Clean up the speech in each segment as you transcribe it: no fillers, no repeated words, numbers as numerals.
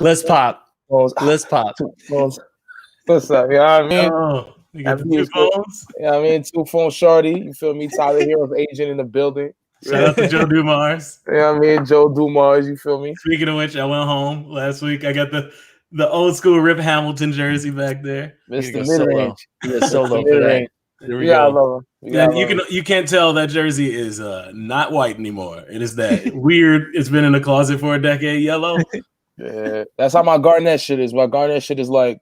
Let's pop. Let's pop. What's up? You know what I mean? Oh, you got the 2 phones? Yeah, I mean, 2 phone shorty. You feel me? Tyler Hero's agent in the building. Shout out to Joe Dumars. Yeah, I mean, Joe Dumars. You feel me? Speaking of which, I went home last week. I got the old school Rip Hamilton jersey back there. Mr. Mid-range. Solo for that. There we go. You can't tell that jersey is not white anymore. It is that weird. It's been in the closet for a decade. Yellow. Yeah, that's how my Garnett shit is. My Garnett shit is like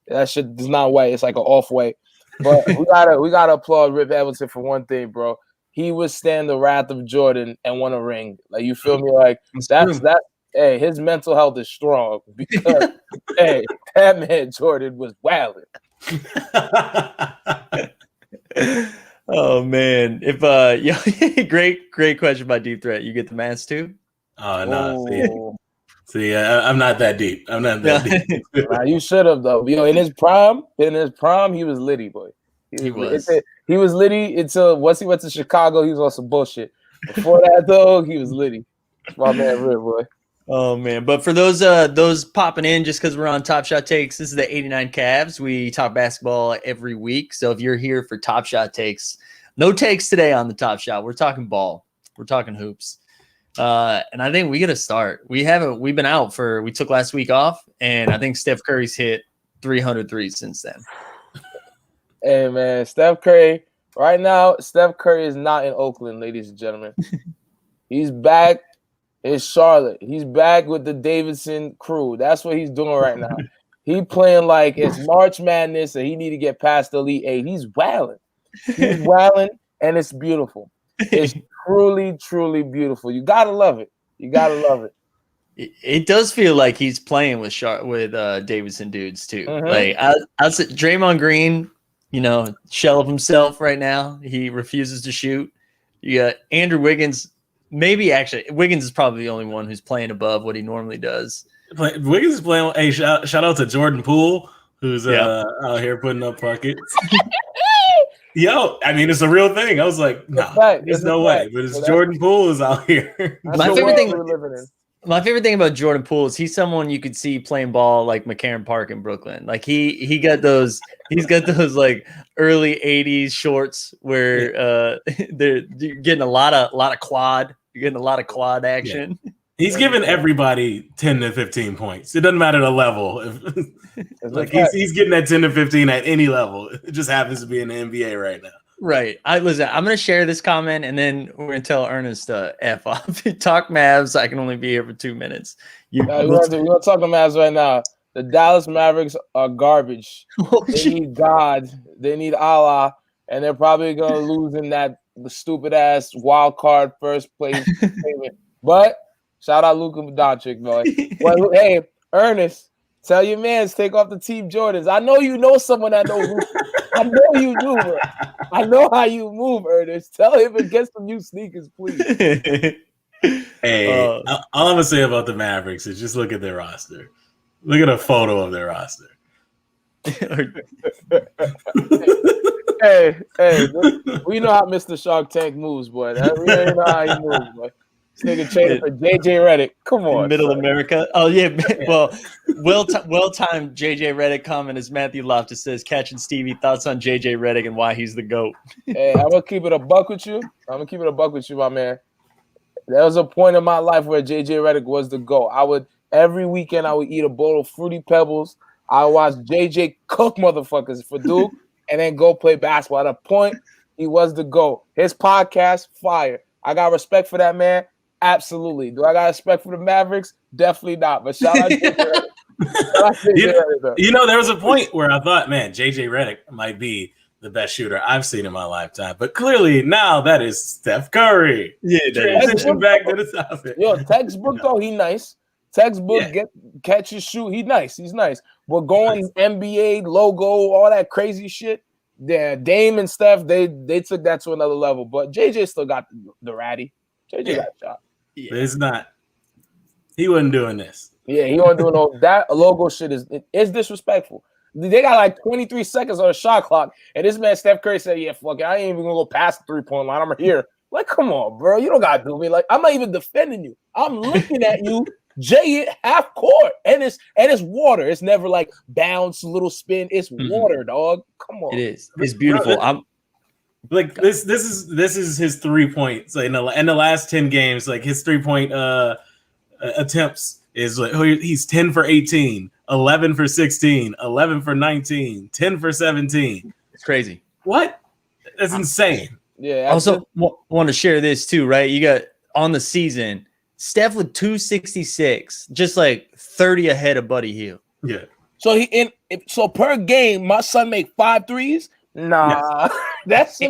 that shit is not white. It's like an off white. But we gotta applaud Rip Hamilton for one thing, bro. He withstand the wrath of Jordan and won a ring. Like you feel me? Like that's that. Hey, his mental health is strong because hey, that man Jordan was wilding. Oh man, if great question by Deep Threat. You get the mask too? Oh no, see, I'm not that deep. I'm not that deep. Nah, you should have though. You know, in his prime, he was litty, boy. He was litty until once he went to Chicago, he was on some bullshit. Before that though, he was litty. My man, Rip, boy. Oh man! But for those popping in just because we're on Top Shot Takes, this is the 89 Cavs. We talk basketball every week. So if you're here for Top Shot Takes, no takes today on the Top Shot. We're talking ball. We're talking hoops. And I think we got to start. We been out we took last week off, and I think Steph Curry's hit 300 threes since then. Hey man, Steph Curry. Right now, Steph Curry is not in Oakland, ladies and gentlemen. He's back. It's Charlotte. He's back with the Davidson crew. That's what he's doing right now. He playing like it's March Madness and he need to get past the Elite Eight. He's wilding. He's wilding, and it's beautiful. It's truly, truly beautiful. You gotta love it. You gotta love it. It does feel like he's playing with Davidson dudes too. Mm-hmm. Like I said, Draymond Green, shell of himself right now. He refuses to shoot. You got Andrew Wiggins. Maybe actually, Wiggins is probably the only one who's playing above what he normally does. Wiggins is playing. Hey, shout out to Jordan Poole, who's out here putting up buckets. Yo, I mean, it's a real thing. I was like, there's no way. But it's Jordan Poole is out here. My favorite thing about Jordan Poole is he's someone you could see playing ball like McCarran Park in Brooklyn. Like he's got those like early 80s shorts where they're getting a lot of quad. You're getting a lot of quad action. Yeah. He's giving everybody 10 to 15 points. It doesn't matter the level. Like he's getting that 10 to 15 at any level. It just happens to be in the NBA right now. Right. I'm going to share this comment and then we're going to tell Ernest to F off. Talk Mavs. I can only be here for 2 minutes. We're going to talk to Mavs right now. The Dallas Mavericks are garbage. They need God. They need Allah. And they're probably going to lose in that stupid-ass wild card first place payment. But shout out Luka Doncic, boy. Well, hey, Ernest, tell your mans take off the Team Jordans. I know you know someone that knows Luka. I know you do, bro. I know how you move, Ernest. Tell him to get some new sneakers, please. Hey, all I'm going to say about the Mavericks is just look at their roster. Look at a photo of their roster. Hey, we know how Mr. Shark Tank moves, boy. We know how he moves, boy. This nigga traded for JJ Redick. Come on, Middle America. Oh yeah, well timed JJ Redick comment is Matthew Loftus says, "Catching Stevie thoughts on JJ Redick and why he's the GOAT." Hey, I'm gonna keep it a buck with you. My man. There was a point in my life where JJ Redick was the GOAT. Every weekend I would eat a bowl of Fruity Pebbles. I would watch JJ cook motherfuckers for Duke and then go play basketball. At a point, he was the GOAT. His podcast, fire. I got respect for that man. Absolutely. Do I got respect for the Mavericks? Definitely not. But shout out to JJ Redick. There was a point where I thought, man, JJ Redick might be the best shooter I've seen in my lifetime. But clearly now that is Steph Curry. Yeah, transition back to the topic. Yo, textbook though, he nice. Textbook, catch and shoot. He's nice. But going NBA logo, all that crazy shit. Yeah, Dame and Steph, they took that to another level. But JJ still got the ratty. JJ got shot. Yeah. It's not. He wasn't doing this. Yeah, he wasn't doing all that. Logo shit is disrespectful. They got like 23 seconds on the shot clock, and this man Steph Curry said, "Yeah, fuck it, I ain't even gonna go past the 3-point line. I'm here." Like, come on, bro. You don't gotta do me. Like, I'm not even defending you. I'm looking at you Jay it half court, and it's water. It's never like bounce, little spin. It's water, dog. Come on. It is. It's beautiful. Bro, like this is his 3 points. Like in the last 10 games, like his 3-point attempts is like he's 10 for 18, 11 for 16, 11 for 19, 10 for 17. It's crazy. What? That's insane. Yeah. I also want to share this too, right? You got on the season, Steph with 266, just like 30 ahead of Buddy Hield. Yeah. So per game, my son make 5 threes. Nah, yes.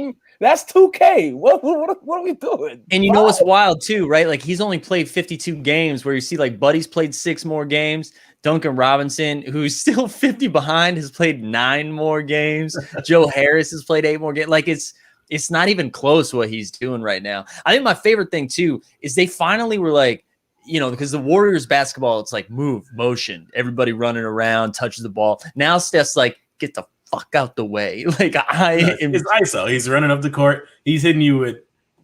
That's 2K. What are we doing? And you know what's wild too, right? Like he's only played 52 games, where you see like Buddy's played 6 more games. Duncan Robinson, who's still 50 behind, has played 9 more games. Joe Harris has played 8 more games. Like it's not even close what he's doing right now. I think my favorite thing too is they finally were like, you know, because the Warriors basketball, it's like move, motion, everybody running around, touches the ball. Now Steph's like, get the fuck out the way. Like it's ISO. He's running up the court. He's hitting you with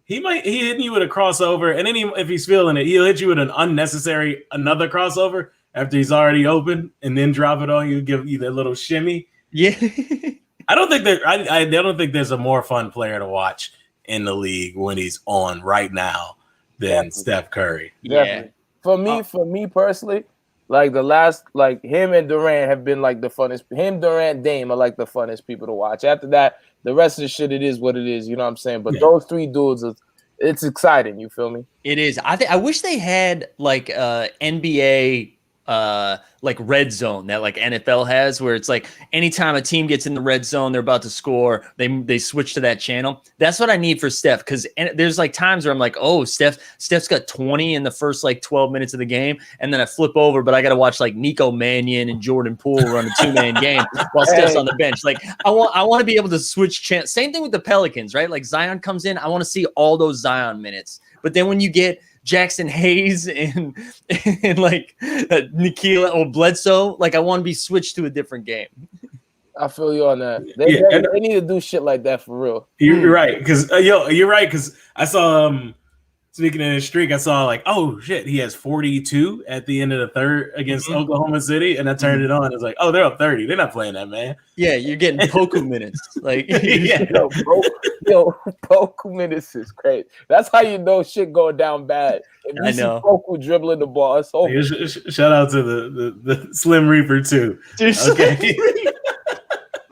hitting you with a crossover, and then if he's feeling it, he'll hit you with another crossover after he's already open, and then drop it on you, give you that little shimmy. Yeah. I don't think there's a more fun player to watch in the league when he's on right now than Steph Curry. Yeah. For me personally, like the last, like him and Durant have been like the funnest. Him, Durant, Dame are like the funnest people to watch. After that, the rest of the shit, it is what it is. You know what I'm saying? But those 3 dudes, it's exciting. You feel me? It is. I wish they had like NBA like red zone that like NFL has, where it's like anytime a team gets in the red zone, they're about to score, they switch to that channel. That's what I need for Steph, because there's like times where I'm like, oh, Steph's got 20 in the first like 12 minutes of the game, and then I flip over, but I got to watch like Nico Mannion and Jordan Poole run a 2-man game while Steph's on the bench. Like I want to be able to switch chance. Same thing with the Pelicans, right? Like Zion comes in, I want to see all those Zion minutes. But then when you get Jackson Hayes and like Nikhil or Bledsoe, like I want to be switched to a different game. I feel you on that. They need to do shit like that for real. You're right, because you're right, because I saw speaking of his streak, I saw like, oh shit, he has 42 at the end of the third against Oklahoma City, and I turned it on. It's like, oh, they're up 30. They're not playing that, man. Yeah, you're getting Poku minutes. Like, Poku minutes is great. That's how you know shit going down bad. If you see Poku dribbling the ball, it's over. Shout out to the Slim Reaper too. Okay.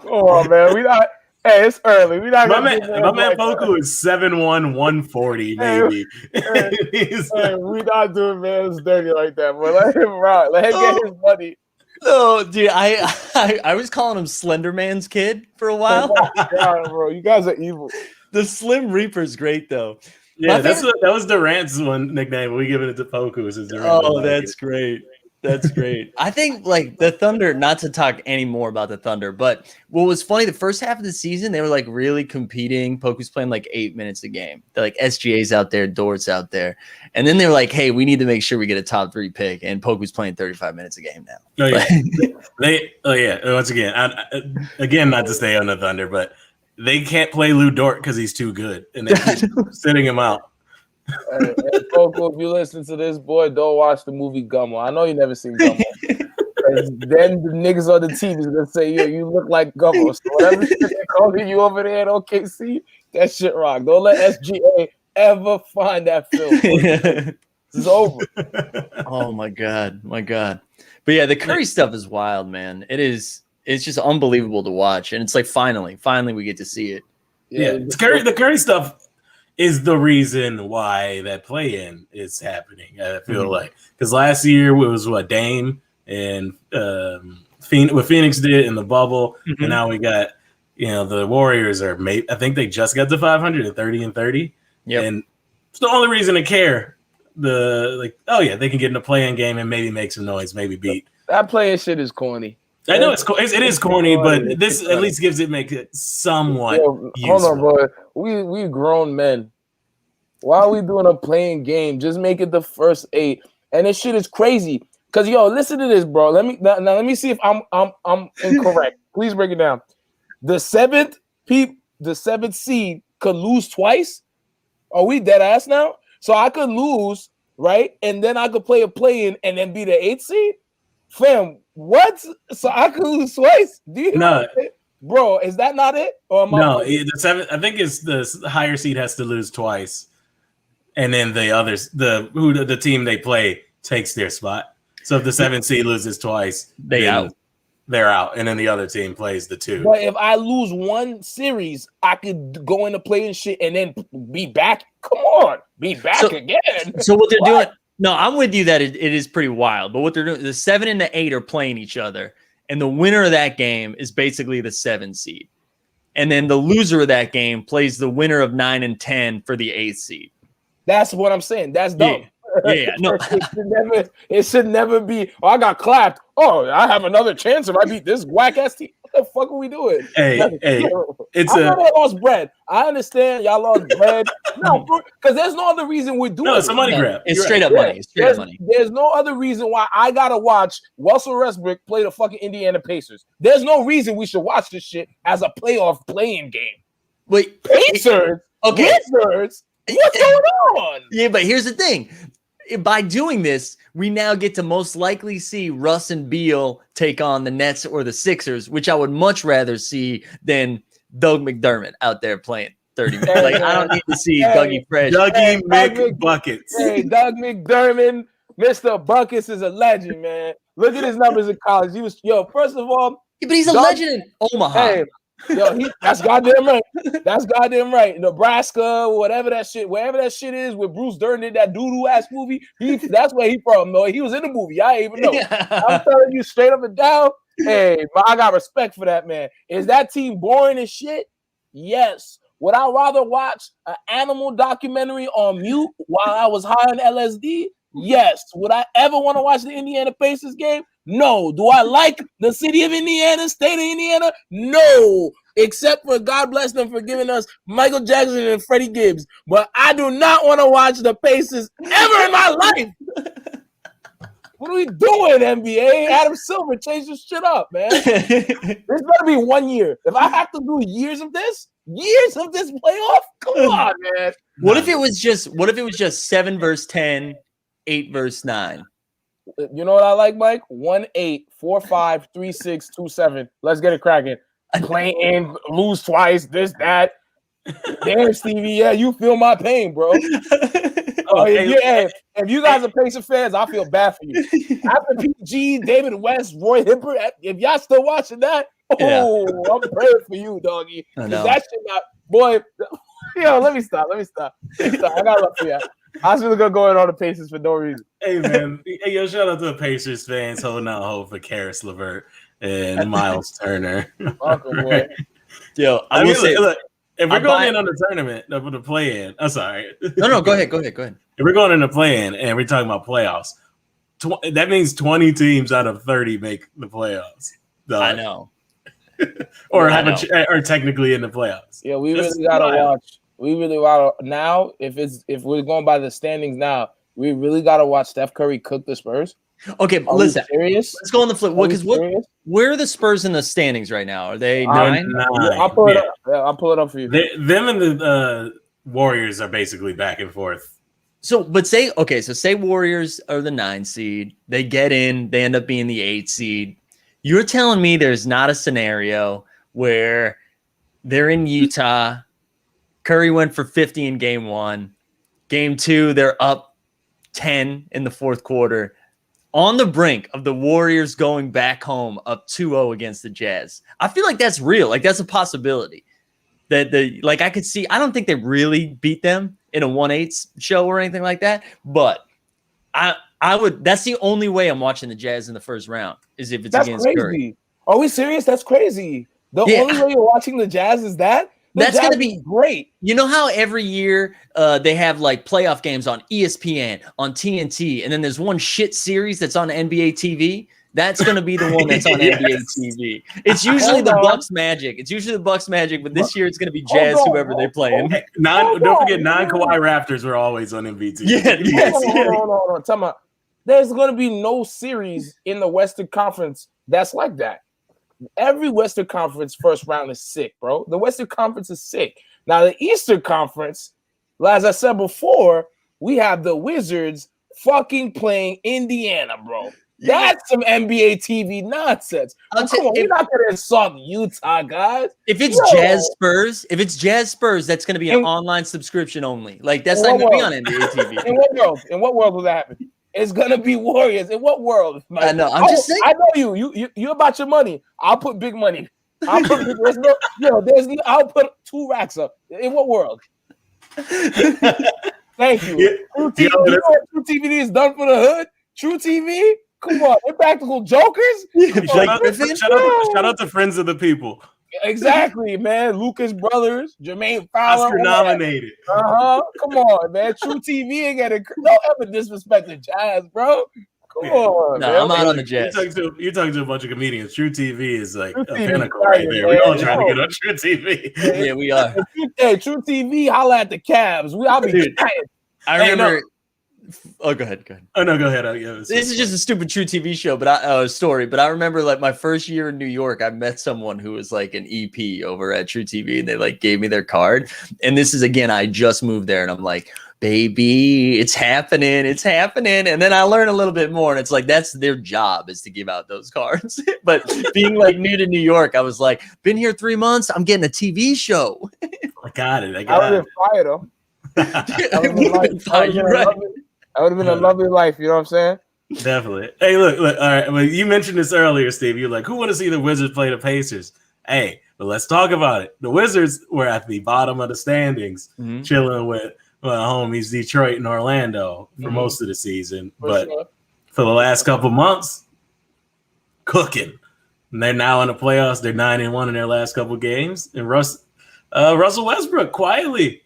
Oh man, we not. Hey, it's early. We not. My man Poku is 7'1", 140, maybe. We not doing man's dirty like that, bro. Let him rock. Let him get his money. No, dude, I was calling him Slender Man's kid for a while. God, bro, you guys are evil. The Slim Reaper's great though. Yeah, that was Durant's one nickname. We give it to Poku. That's great. That's great. I think like the Thunder, not to talk any more about the Thunder, but what was funny, the first half of the season, they were like really competing. Poku's playing like 8 minutes a game. They're like SGA's out there, Dort's out there. And then they were like, hey, we need to make sure we get a top 3 pick. And Poku's playing 35 minutes a game now. Oh, yeah. Once again, again, not to stay on the Thunder, but they can't play Lou Dort because he's too good. And they keep sitting him out. Hey, Poku, if you listen to this, boy, don't watch the movie Gummo. I know you never seen Gummo. Then the niggas on the TV is gonna say, "Yo, you look like Gummo." So whatever shit they're calling you over there at OKC, that shit rock. Don't let SGA ever find that film. It's over. Oh my god. But yeah, the Curry stuff is wild, man. It's just unbelievable to watch, and it's like finally we get to see it. Yeah, the Curry stuff is the reason why that play-in is happening. I feel like because last year it was what Dame and what Phoenix did in the bubble, and now we got the Warriors are I think they just got to 500 at 30-30, and it's the only reason to care. They can get in a play-in game and maybe make some noise, maybe beat. That play-in shit is corny. I know it is corny, but this at least make it somewhat useful. Hold on, bro. We grown men. Why are we doing a playing game? Just make it the first 8. And this shit is crazy. Cause listen to this, bro. Let me see if I'm incorrect. Please break it down. The seventh seed could lose twice. Are we dead ass now? So I could lose right? And then I could play a play-in and then be the 8th seed? Fam, what? So I could lose twice? Do you know? Bro, is that not it? Or the 7th. I think it's the higher seed has to lose twice, and then the others, the team they play takes their spot. So if the 7th seed loses twice, they're out, and then the other team plays the 2. But if I lose one series, I could go into play-in shit and then be back. Come on, be back again. So what they're doing? No, I'm with you that it is pretty wild. But what they're doing, the 7 and the 8 are playing each other. And the winner of that game is basically the 7 seed. And then the loser of that game plays the winner of 9 and 10 for the 8th seed. That's what I'm saying. That's dumb. Yeah. No. It should never be, oh, I got clapped. Oh, I have another chance if I beat this whack-ass team. What the fuck are we doing? Hey, I know they lost bread. I understand y'all lost bread. No, because there's no other reason we're doing it. No, it's a money grab. It's straight up money. It's straight up money. There's no other reason why I gotta watch Russell Westbrook play the fucking Indiana Pacers. There's no reason we should watch this shit as a playoff playing game. Wait, Pacers? Okay. Wizards? What's going on? Yeah, but here's the thing. By doing this, we now get to most likely see Russ and Beal take on the Nets or the Sixers, which I would much rather see than Doug McDermott out there playing 30 minutes. Like, I don't need to see Dougie Fresh. Dougie McBuckets. Hey, Doug McDermott, Mr. Buckets is a legend, man. Look at his numbers in college. He was, first of all. Yeah, but he's a legend in Omaha. Hey, that's goddamn right. That's goddamn right. Nebraska, whatever that shit, wherever that shit is, where Bruce Dern did that doo-doo ass movie, that's where he from. No, he was in the movie. I ain't even know. I'm telling you straight up and down. Hey, I got respect for that man. Is that team boring as shit? Yes. Would I rather watch an animal documentary on mute while I was high on LSD? Yes. Would I ever want to watch the Indiana Pacers game? No. Do I like the city of Indiana, state of Indiana? No. Except for God bless them for giving us Michael Jackson and Freddie Gibbs. But I do not want to watch the Pacers ever in my life. What are we doing, NBA? Adam Silver, change this shit up, man. This better be 1 year. If I have to do years of this playoff, come on, man. What if it was just 7 versus 10, 8 versus 9? You know what I like, Mike? 1-8, 4-5, 3-6, 2-7. Let's get it cracking. Playing, lose twice, this, that. Damn, Stevie, yeah, you feel my pain, bro. If you guys are Pacer fans, I feel bad for you. After PG, David West, Roy Hibbert, if y'all still watching that, I'm praying for you, doggy. That shit not, boy. Let me stop. I got love for you. I was really gonna go in on the Pacers for no reason. Hey man, shout out to the Pacers fans holding out hope for Karis LeVert and Miles Turner. Boy. Yo, look, if we're going in on the tournament for the play-in, I'm sorry. No, go ahead. If we're going in the play-in and we're talking about playoffs, that means 20 teams out of 30 make the playoffs. I know. or technically in the playoffs. Yeah, we really gotta watch. We really gotta now. If we're going by the standings now, we really gotta watch Steph Curry cook the Spurs. Okay, listen. Serious? Let's go on the flip. Because where are the Spurs in the standings right now? Are they 9? I'll pull it up. Yeah, I'll pull it up for you. Them and the Warriors are basically back and forth. So say Warriors are the 9 seed. They get in. They end up being the 8 seed. You're telling me there's not a scenario where they're in Utah. Curry went for 50 in game 1. Game 2, they're up 10 in the fourth quarter. On the brink of the Warriors going back home up 2-0 against the Jazz. I feel like that's real. Like, that's a possibility. I could see, I don't think they really beat them in a 1-8 show or anything like that. But I would, that's the only way I'm watching the Jazz in the first round is if it's against crazy. Curry. Are we serious? That's crazy. The only way you're watching the Jazz is that? That's going to be great. You know how every year they have like playoff games on ESPN, on TNT, and then there's one shit series that's on NBA TV? That's going to be the one that's on NBA TV. It's usually the Bucks Magic. But this year it's going to be Jazz, whoever they play. Don't forget, non-Kawhi Raptors were always on NBT. Yes. Hold on. There's going to be no series in the Western Conference that's like that. Every Western Conference first round is sick, bro. The Western Conference is sick. Now, the Eastern Conference, as I said before, we have the Wizards fucking playing Indiana, bro. That's some NBA TV nonsense. Come on, we're not gonna insult Utah, guys. If it's Jazz Spurs, that's gonna be an online subscription only. Like that's not gonna be on NBA TV. In what world? In what world will that happen? It's gonna be Warriors. In what world? I know. I'm just saying. I know you about your money. I'll put big money. I'll put I'll put 2 racks up. In what world? Thank you. True TV, you know what True TV is done for the hood? True TV? Come on, Impractical Jokers. Shout out to Friends of the People. Exactly, man. Lucas Brothers, Jermaine Fowler, Oscar nominated. Come on, man. True TV ain't gonna don't ever disrespect the Jazz, bro. Come on, man. I'm out on the Jazz. You're talking to a bunch of comedians. True TV is like a pinnacle right there. We're all trying to get on True TV. Yeah, we are. Hey, True TV, holla at the Cavs. I'll be trying. I remember. Oh, go ahead. Oh no, go ahead. This is just a stupid True TV show, but story. But I remember like my first year in New York, I met someone who was like an EP over at True TV, and they like gave me their card. And this is again, I just moved there, and I'm like, baby, it's happening. And then I learn a little bit more, and it's like that's their job is to give out those cards. But being like new to New York, I was like, been here 3 months, I'm getting a TV show. I got it. I would have fired though. That would have been a lovely life, you know what I'm saying? Definitely. Hey, look, all right. Well, you mentioned this earlier, Steve. You're like, who want to see the Wizards play the Pacers? Hey, but let's talk about it. The Wizards were at the bottom of the standings, chilling with homies Detroit and Orlando for most of the season. For the last couple months, cooking. And they're now in the playoffs. They're 9-1 in their last couple games. And Russell Westbrook quietly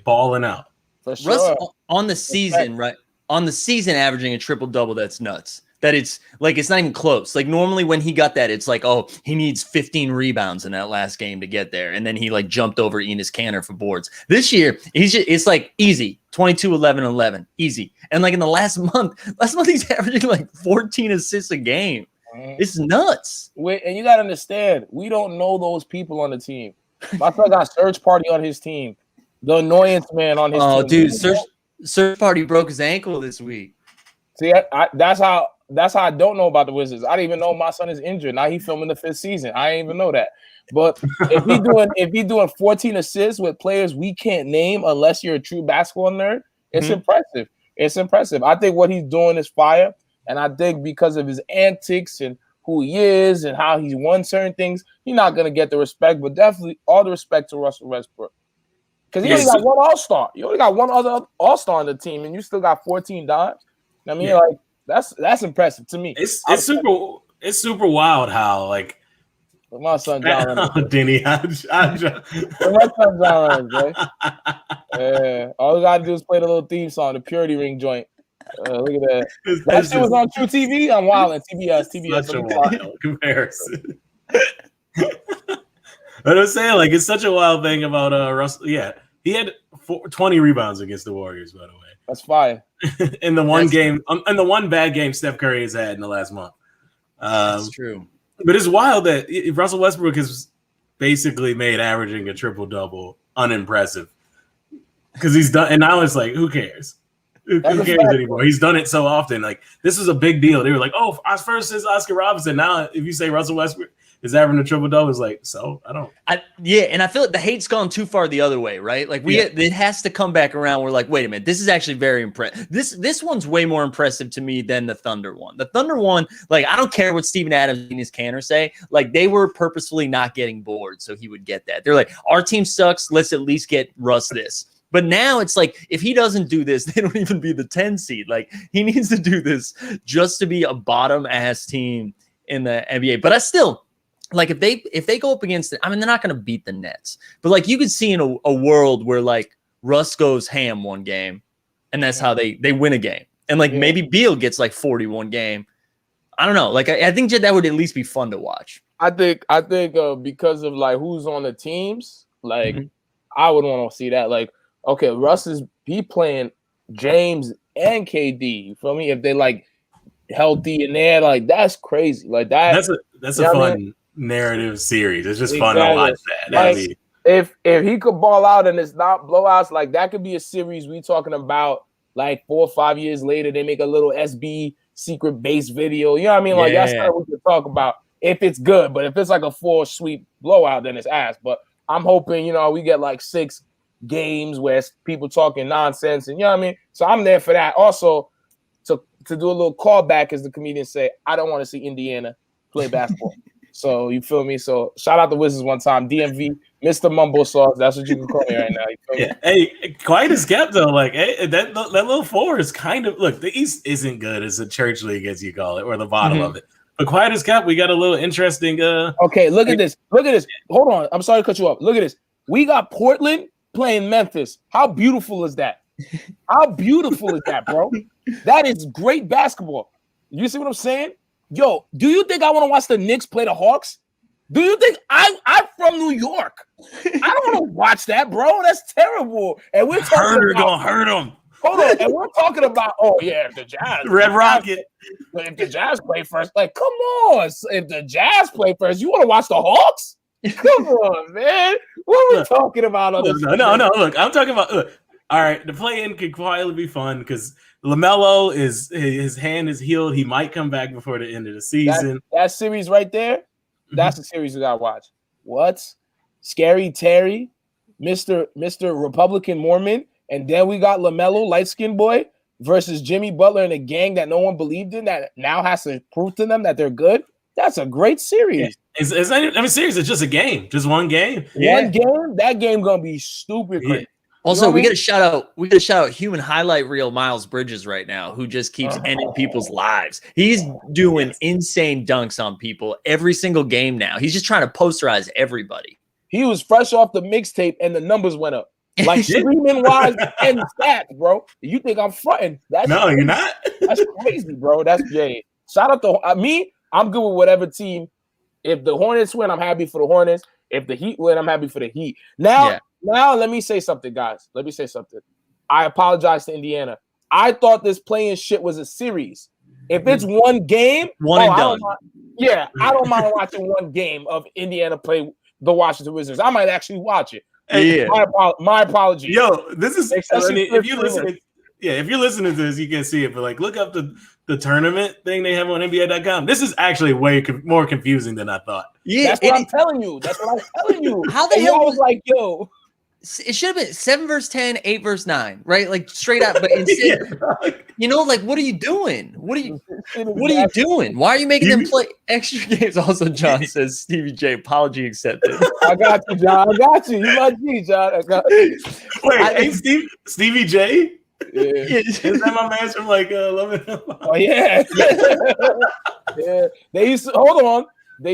balling out. For sure. Russell on the season, right? On the season, averaging a triple-double, that's nuts. That it's like it's not even close. Like normally when he got that, it's like, oh, he needs 15 rebounds in that last game to get there. And then he like jumped over Enes Kanter for boards. This year, it's like easy. 22, 11, 11. Easy. And like in the last month he's averaging like 14 assists a game. It's nuts. Wait, and you gotta understand, we don't know those people on the team. My friend got Search Party on his team. The annoyance man on his team. Oh, dude, Search Party broke his ankle this week. See, that's how I don't know about the Wizards. I didn't even know my son is injured. Now he's filming the 5th season. I didn't even know that. But if he doing 14 assists with players we can't name unless you're a true basketball nerd, it's impressive. It's impressive. I think what he's doing is fire. And I think because of his antics and who he is and how he's won certain things, he's not going to get the respect, but definitely all the respect to Russell Westbrook. Because he only got one All-Star. You only got one other All-Star on the team, and you still got 14 dimes. I mean, like that's impressive to me. It's super wild how like my son John Reynolds. Denny, my son John Reynolds, right? Yeah, all we gotta do is play the little theme song, the Purity Ring joint. Look at that. That shit was on True TV. I'm wilding. TBS. Such a wild comparison. But I'm saying, like, it's such a wild thing about Russell. Yeah, he had 20 rebounds against the Warriors, by the way. That's fire. In the one bad game Steph Curry has had in the last month. That's true. But it's wild that Russell Westbrook has basically made averaging a triple-double unimpressive. Because he's done, and now it's like, who cares? Who cares anymore? He's done it so often. Like, this is a big deal. They were like, oh, first is Oscar Robertson. Now, if you say Russell Westbrook is averaging a triple-double, it's like, so I don't. And I feel like the hate's gone too far the other way, right? Like it has to come back around. We're like, wait a minute, this is actually very impressive. This one's way more impressive to me than the Thunder one. The Thunder one, like, I don't care what Steven Adams and his Canner say. Like, they were purposefully not getting bored, so he would get that. They're like, our team sucks. Let's at least get Russ this. But now it's like, if he doesn't do this, they don't even be the 10 seed. Like, he needs to do this just to be a bottom-ass team in the NBA. But I still, like, if they go up against it, I mean, they're not going to beat the Nets. But, like, you could see in a world where, like, Russ goes ham one game, and that's how they win a game. And, like, maybe Beal gets, like, 41 game. I don't know. Like, I think that would at least be fun to watch. I think because of, like, who's on the teams, like, I would want to see that. Like, okay, Russ he playing James and KD. You feel me? If they like healthy and they're like, that's crazy. Like that. That's a fun narrative series. It's just fun to watch that. Like, if he could ball out and it's not blowouts, like that could be a series we talking about like 4 or 5 years later, they make a little SB secret base video. You know what I mean? Like that's what we can talk about if it's good. But if it's like a 4 sweep blowout, then it's ass. But I'm hoping, we get like 6 games where it's people talking nonsense, and you know what I mean? So I'm there for that. Also, to do a little callback, as the comedians say, I don't want to see Indiana play basketball. So you feel me? So shout out the Wizards one time. DMV, Mr. Mumble Sauce. That's what you can call me right now. You feel me? Hey, quite as kept though. Like that little 4 is kind of look. The East isn't good as a church league, as you call it, or the bottom of it. But quiet as kept, we got a little interesting. Okay, look at this. Hold on. I'm sorry to cut you off. Look at this. We got Portland playing Memphis. How beautiful is that? How beautiful is that, bro? That is great basketball. You see what I'm saying? Yo, do you think I want to watch the Knicks play the Hawks? Do you think I'm from New York? I don't want to watch that, bro. That's terrible. And we're talking about gonna hurt them. Hold on, and we're talking about if the Jazz Red Rocket. If the Jazz play first, like come on. If the Jazz play first, you want to watch the Hawks? Come on, man. What are we talking about on this? No. Look, I'm talking about. All right, the play-in could quietly be fun because LaMelo his hand is healed. He might come back before the end of the season. That series right there, that's the series we gotta watch. What? Scary Terry, Mr. Republican Mormon, and then we got LaMelo, light-skinned boy, versus Jimmy Butler and a gang that no one believed in that now has to prove to them that they're good. That's a great series. It's not even series. It's just a game, just one game. One game. That game gonna be stupid great. Also, we got to shout out human highlight reel Miles Bridges right now, who just keeps ending people's lives. He's doing insane dunks on people every single game now. He's just trying to posterize everybody. He was fresh off the mixtape and the numbers went up. Like streaming wise and stats, bro. You think I'm fronting? No, you're not. That's crazy, bro. That's Jay. Shout out to me. I'm good with whatever team. If the Hornets win, I'm happy for the Hornets. If the Heat win, I'm happy for the Heat. Now, let me say something, guys. Let me say something. I apologize to Indiana. I thought this playing shit was a series. If it's one game, and done. I don't mind watching one game of Indiana play the Washington Wizards. I might actually watch it. Yeah. My apologies. Yo, this is if you're listening to this, you can see it. But like, look up the tournament thing they have on NBA.com. This is actually way more confusing than I thought. Yeah, that's what I'm telling you. How the hell was like, yo? It should have been 7 versus 10, 8 versus 9, right? Like straight up. But instead, like, what are you doing? What are you doing? Why are you making them play extra games? Also, John says, Stevie J, apology accepted. I got you, John. I got you. You my G, John. Wait, Stevie J? Yeah. Is that my man from like Love and Hip Hop? Oh yeah. Yeah. They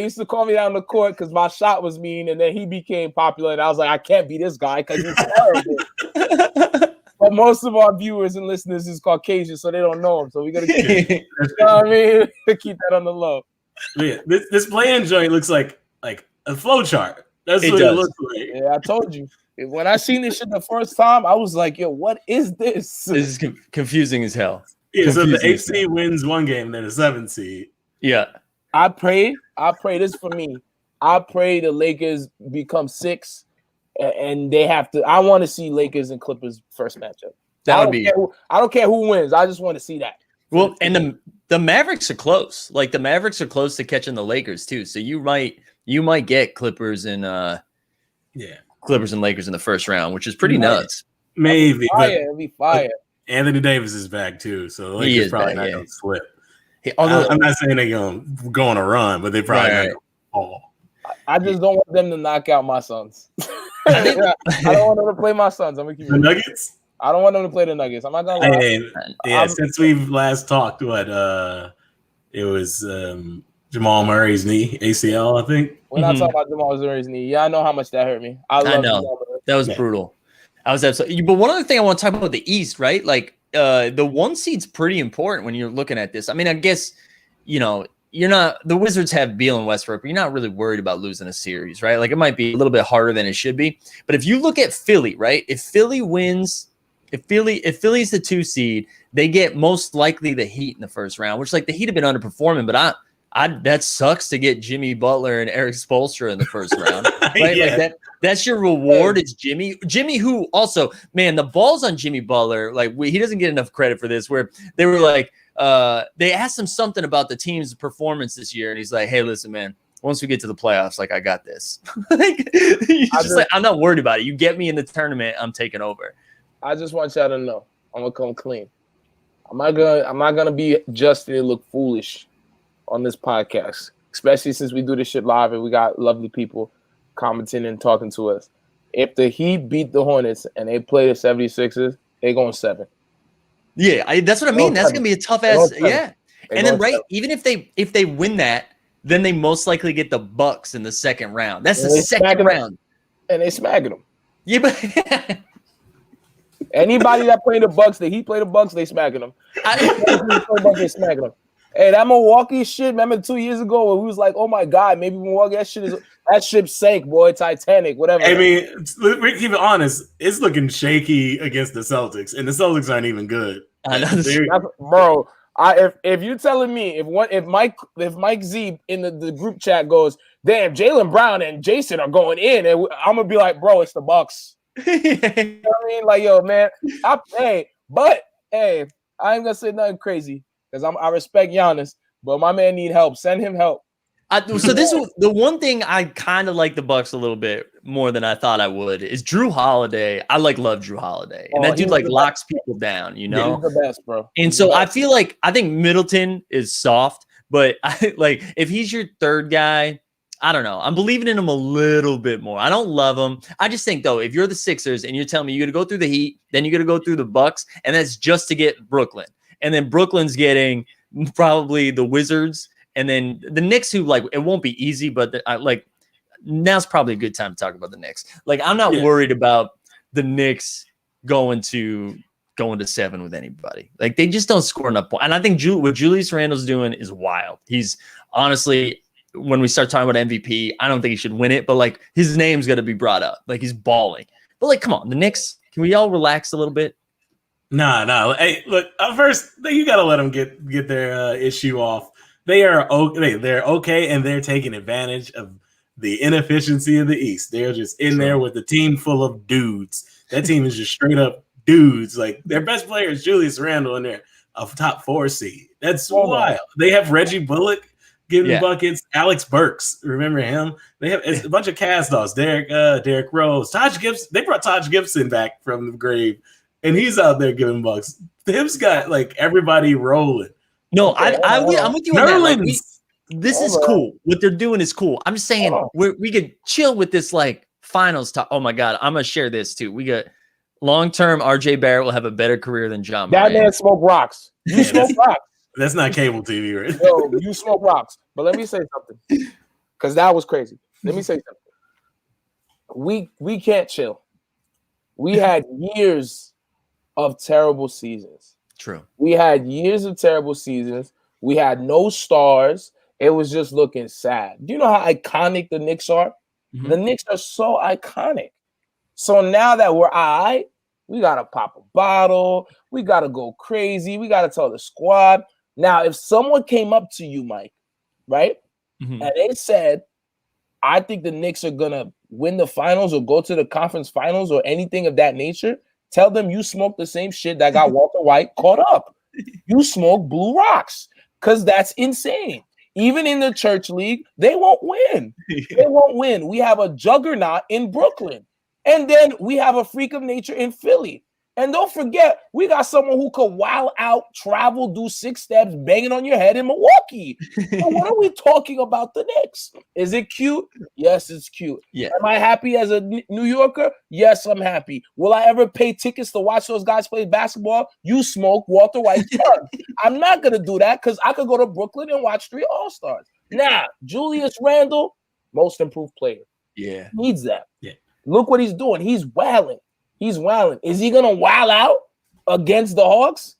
used to call me down the court because my shot was mean, and then he became popular, and I was like, I can't be this guy because he's terrible. But most of our viewers and listeners is Caucasian, so they don't know him. So we gotta keep, keep that on the low. Yeah, this play-in joint looks like a flow chart. That's what it looks like. Yeah, I told you. When I seen this shit the first time, I was like, yo, what is this? This is confusing as hell. Yeah, so the 8 seed wins one game, and then a 7 seed. Yeah. I pray this for me. I pray the Lakers become 6 and they have to. I want to see Lakers and Clippers first matchup. I don't care who wins. I just want to see that. Well, and the Mavericks are close. Like the Mavericks are close to catching the Lakers too. So you might get Clippers and Clippers and Lakers in the first round, which is pretty nuts. Maybe, it'll be fire. Anthony Davis is back too, so the Lakers probably not gonna slip. Although I'm not saying they're gonna go on a run, but they probably not gonna fall. I just don't want them to knock out my Suns. I don't want them to play my Suns. I'm gonna keep the Nuggets. I don't want them to play the Nuggets. I'm not gonna lie. Since we've last talked, it was Jamal Murray's knee, ACL, I think. We're not talking about Jamal Murray's knee. Yeah, I know how much that hurt me. I know that was brutal. I was absolutely. But one other thing I want to talk about the East, right? Like the 1 seed's pretty important when you're looking at this. I mean, I guess you're not. The Wizards have Beal and Westbrook, but you're not really worried about losing a series, right? Like it might be a little bit harder than it should be. But if you look at Philly, right? If Philly wins. If Philly's the 2 seed, they get most likely the Heat in the first round, which like the Heat have been underperforming, but that sucks to get Jimmy Butler and Eric Spoelstra in the first round, right? Yeah. Like that's your reward. Is Jimmy, who also, man, the balls on Jimmy Butler, like he doesn't get enough credit for this. Where they were like, they asked him something about the team's performance this year, and he's like, "Hey, listen, man. Once we get to the playoffs, like I got this. Like, I'm not worried about it. You get me in the tournament, I'm taking over." I just want y'all to know, I'm gonna come clean. I'm not gonna be Justin and look foolish on this podcast, especially since we do this shit live and we got lovely people commenting and talking to us. If the Heat beat the Hornets and they play the 76ers, they going 7. Yeah, that's what I mean. That's gonna be a tough ass. Yeah, and then even if they win that, then they most likely get the Bucks in the second round. That's the second round, and they smacking them. Yeah, but anybody that play the Bucks, the Heat play the Bucks, they smacking them. They smacking them. Hey, that Milwaukee shit, remember 2 years ago when we was like, oh my God, maybe Milwaukee, that ship sank, boy, Titanic, whatever. I mean, we keep it honest, it's looking shaky against the Celtics, and the Celtics aren't even good. Bro, if you're telling me if Mike Z in the group chat goes, damn, Jaylen Brown and Jason are going in, and I'm gonna be like, bro, it's the Bucks. You know what I mean? Like, yo, man, I ain't gonna say nothing crazy. Because I respect Giannis, but my man need help. Send him help. So this is the one thing I kind of like the Bucks a little bit more than I thought I would is Drew Holiday. I love Drew Holiday, and that dude like locks people down, you know. He's the best, bro. And so I feel like I think Middleton is soft, but if he's your third guy, I don't know. I'm believing in him a little bit more. I don't love him. I just think though, if you're the Sixers and you're telling me you got to go through the Heat, then you got to go through the Bucks, and that's just to get Brooklyn. And then Brooklyn's getting probably the Wizards, and then the Knicks, who like it won't be easy, but now's probably a good time to talk about the Knicks. Like I'm not worried about the Knicks going to 7 with anybody. Like they just don't score enough points. And I think what Julius Randle's doing is wild. He's honestly, when we start talking about MVP, I don't think he should win it, but like his name's got to be brought up. Like he's balling. But like, come on, the Knicks. Can we all relax a little bit? No. Hey, look. First, you got to let them get their issue off. They're okay, and they're taking advantage of the inefficiency of the East. They're just in there with a team full of dudes. That team is just straight up dudes. Like their best player is Julius Randle, and they're a top 4 seed. That's wild. They have Reggie Bullock giving buckets. Alex Burks, remember him? They have a bunch of cast-offs. Derrick Rose, Taj Gibson. They brought Taj Gibson back from the grave. And he's out there giving bucks. Them's got like everybody rolling. No, I'm with you on that. Like, this is cool. What they're doing is cool. I'm just saying we could chill with this like finals talk. Oh my God, I'm gonna share this too. We got long-term RJ Barrett will have a better career than John Morant. That man smoke rocks. You smoke rocks. That's not cable TV, right? Yo, you smoke rocks. But let me say something. Because that was crazy. Let me say something. We can't chill. We had years of terrible seasons. True. We had years of terrible seasons. We had no stars. It was just looking sad. Do you know how iconic the Knicks are? Mm-hmm. The Knicks are so iconic. So now that we're all right, we got to pop a bottle. We got to go crazy. We got to tell the squad. Now, if someone came up to you, Mike, right, and they said, I think the Knicks are going to win the finals or go to the conference finals or anything of that nature, tell them you smoke the same shit that got Walter White caught up. You smoke blue rocks because that's insane. Even in the church league, they won't win. They won't win. We have a juggernaut in Brooklyn. And then we have a freak of nature in Philly. And don't forget, we got someone who could wild out, travel, do 6 steps, banging on your head in Milwaukee. So what are we talking about the Knicks? Is it cute? Yes, it's cute. Yeah. Am I happy as a New Yorker? Yes, I'm happy. Will I ever pay tickets to watch those guys play basketball? You smoke Walter White's gun. I'm not going to do that because I could go to Brooklyn and watch 3 All-Stars. Now, Julius Randle, most improved player. Yeah. Needs that. Yeah. Look what he's doing. He's wilding. He's wilding. Is he gonna wild out against the Hawks?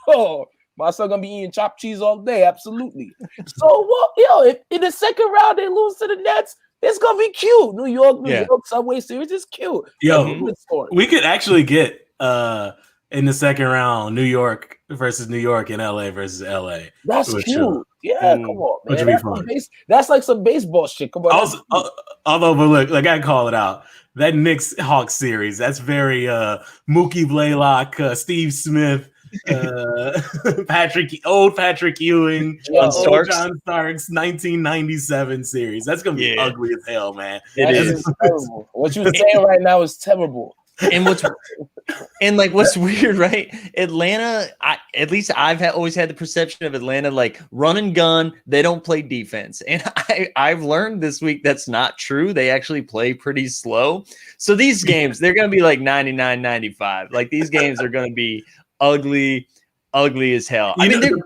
Oh, my son gonna be eating chopped cheese all day. Absolutely. So, if in the second round they lose to the Nets, it's gonna be cute. New York Subway Series is cute. Yo, we could actually get in the second round New York versus New York and LA versus LA. That's cute. Yeah, come on, man. That's like some baseball shit. Come on. Also, although, but look, like I call it out. That Knicks Hawks series, that's very Mookie Blaylock, Steve Smith, Patrick Ewing, John Starks, 1997 series. That's gonna be ugly as hell, man. It is terrible. What you're saying right now is terrible. And what's weird, right? Atlanta, at least I've always had the perception of Atlanta like run and gun. They don't play defense, and I've learned this week that's not true. They actually play pretty slow. So these games, they're going to be like 99-95. Like these games are going to be ugly as hell. I mean,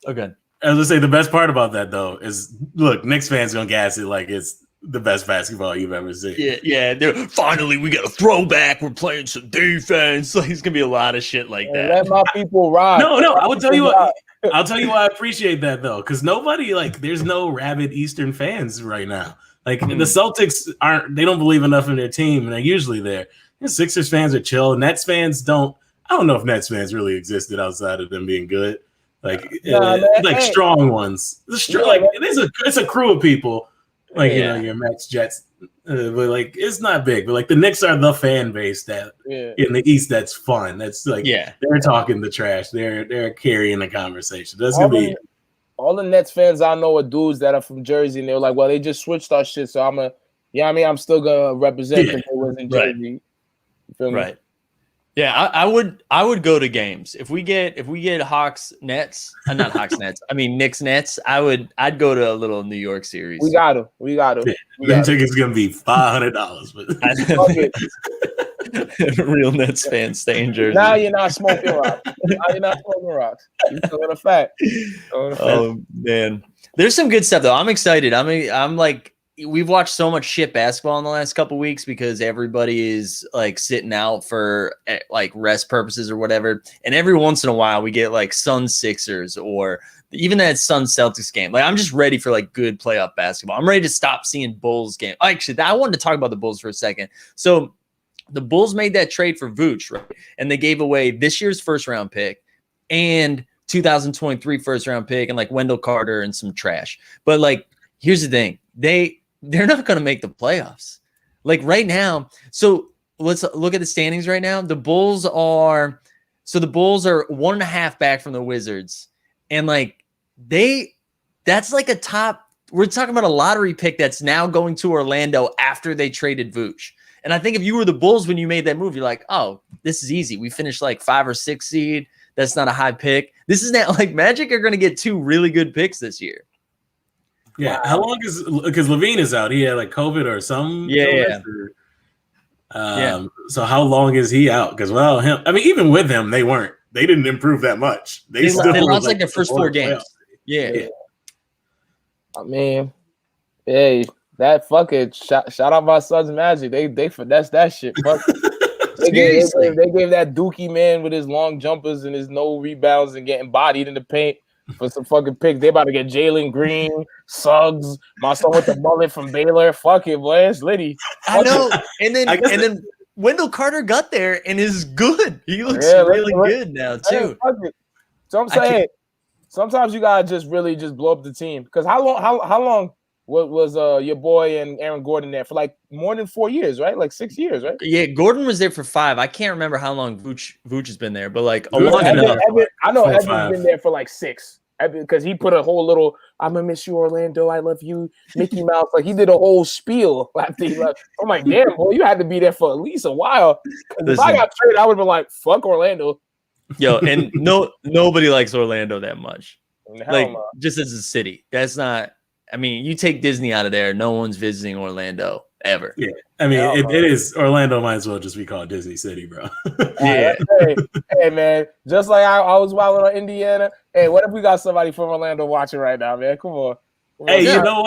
okay. I was gonna say the best part about that though is look, Knicks fans gonna gas it like it's the best basketball you've ever seen. Yeah. Finally, we got a throwback. We're playing some defense. Like, it's gonna be a lot of shit like that. Let my people ride. No. I will tell you what. I'll tell you why I appreciate that though, because nobody there's no rabid Eastern fans right now. Like the Celtics they don't believe enough in their team, and they're usually there. The Sixers fans are chill. Nets fans don't. I don't know if Nets fans really existed outside of them being good. Strong ones. It's a crew of people. Your Mets, Jets, but it's not big. But the Knicks are the fan base that in the East that's fun. That's they're talking the trash. They're carrying the conversation. That's gonna be all the Nets fans I know are dudes that are from Jersey, and they're like, well, they just switched our shit, so I'm still gonna represent because they was in Jersey. You feel me? Right. Yeah, I would go to games if we get Hawks Nets, not Hawks Nets. I mean Knicks Nets. I'd go to a little New York series. We got to. Them tickets gonna be $500, but real Nets fans stay in Jersey. Now you're not smoking rocks. You're still in a fact. Oh man, there's some good stuff though. I'm excited. I'm like. We've watched so much shit basketball in the last couple of weeks because everybody is sitting out for rest purposes or whatever. And every once in a while we get Suns Sixers or even that Suns Celtics game. I'm just ready for good playoff basketball. I'm ready to stop seeing Bulls game. Actually, I wanted to talk about the Bulls for a second. So the Bulls made that trade for Vooch, right? And they gave away this year's first round pick and 2023 first round pick and Wendell Carter and some trash. But here's the thing. They're not going to make the playoffs. Right now. So let's look at the standings right now. The Bulls are 1.5 back from the Wizards. And that's a top. We're talking about a lottery pick that's now going to Orlando after they traded Vooch. And I think if you were the Bulls when you made that move, you're like, oh, this is easy. We finished 5 or 6 seed. That's not a high pick. This is not Magic are going to get 2 really good picks this year. Yeah, how long is because Levine is out? He had COVID or something. Yeah. So how long is he out? Because even with him, they didn't improve that much. They lost their first 4 games. Yeah. I mean, hey, that fucking shout out my Suns Magic. They finessed that shit. Fuck. They gave that Dookie man with his long jumpers and his no rebounds and getting bodied in the paint. For some fucking picks. They about to get Jalen Green, Suggs, my son with the mullet from Baylor. Fuck it, boy. It's litty. I know. And then Wendell Carter got there and is good. He looks really good now, too. Hey, so I'm saying sometimes you gotta just really just blow up the team. Because how long was your boy and Aaron Gordon there for more than 4 years, right? 6 years, right? Yeah, Gordon was there for 5. I can't remember how long Vooch has been there, but long enough. I know Evan's been there for 6 because he put a whole little "I'm gonna miss you, Orlando. I love you, Mickey Mouse." He did a whole spiel after he left. I'm like, damn, boy, you had to be there for at least a while. If I got traded, I would have been like, fuck Orlando. Yo, and nobody likes Orlando that much. Just as a city, that's not. I mean, you take Disney out of there, no one's visiting Orlando ever. Yeah, I mean, it is Orlando. Might as well just be called Disney City, bro. Yeah. Hey, man. Just like I was wilding on Indiana. Hey, what if we got somebody from Orlando watching right now, man? Come on. Hey, you know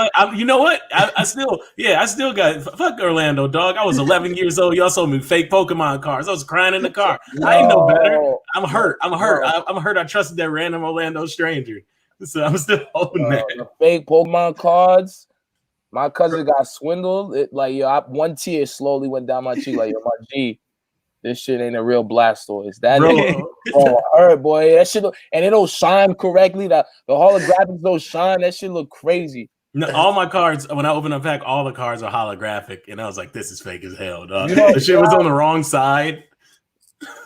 what? I still got fuck Orlando, dog. I was 11 years old. Y'all sold me fake Pokemon cards. I was crying in the car. I ain't no better. I'm hurt. I'm hurt. I trusted that random Orlando stranger. So I'm still holding that. The fake Pokemon cards. My cousin got swindled. One tear slowly went down my cheek. My G. this shit ain't a real Blastoise. That hurt, boy. That shit look, and it don't shine correctly. The holographics don't shine. That shit look crazy. No, all my cards, when I open a pack, all the cards are holographic, and I was like, "This is fake as hell, dog." The shit was on the wrong side.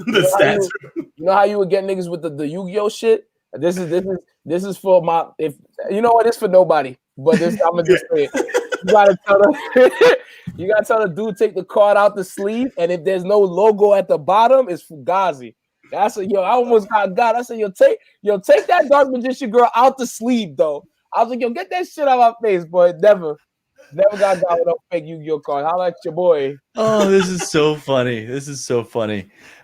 The stats. You know how you would get niggas with the Yu-Gi-Oh shit? This is for my. If you know what, it's for nobody. But this, I'm gonna just say, you gotta tell the dude take the card out the sleeve, and if there's no logo at the bottom, it's Fugazi. That's I almost got. I said, take that Dark Magician girl out the sleeve though. I was like, yo, get that shit out of my face, boy. Never got with no fake Yu-Gi-Oh card. Holla at your boy. Oh, this is so funny.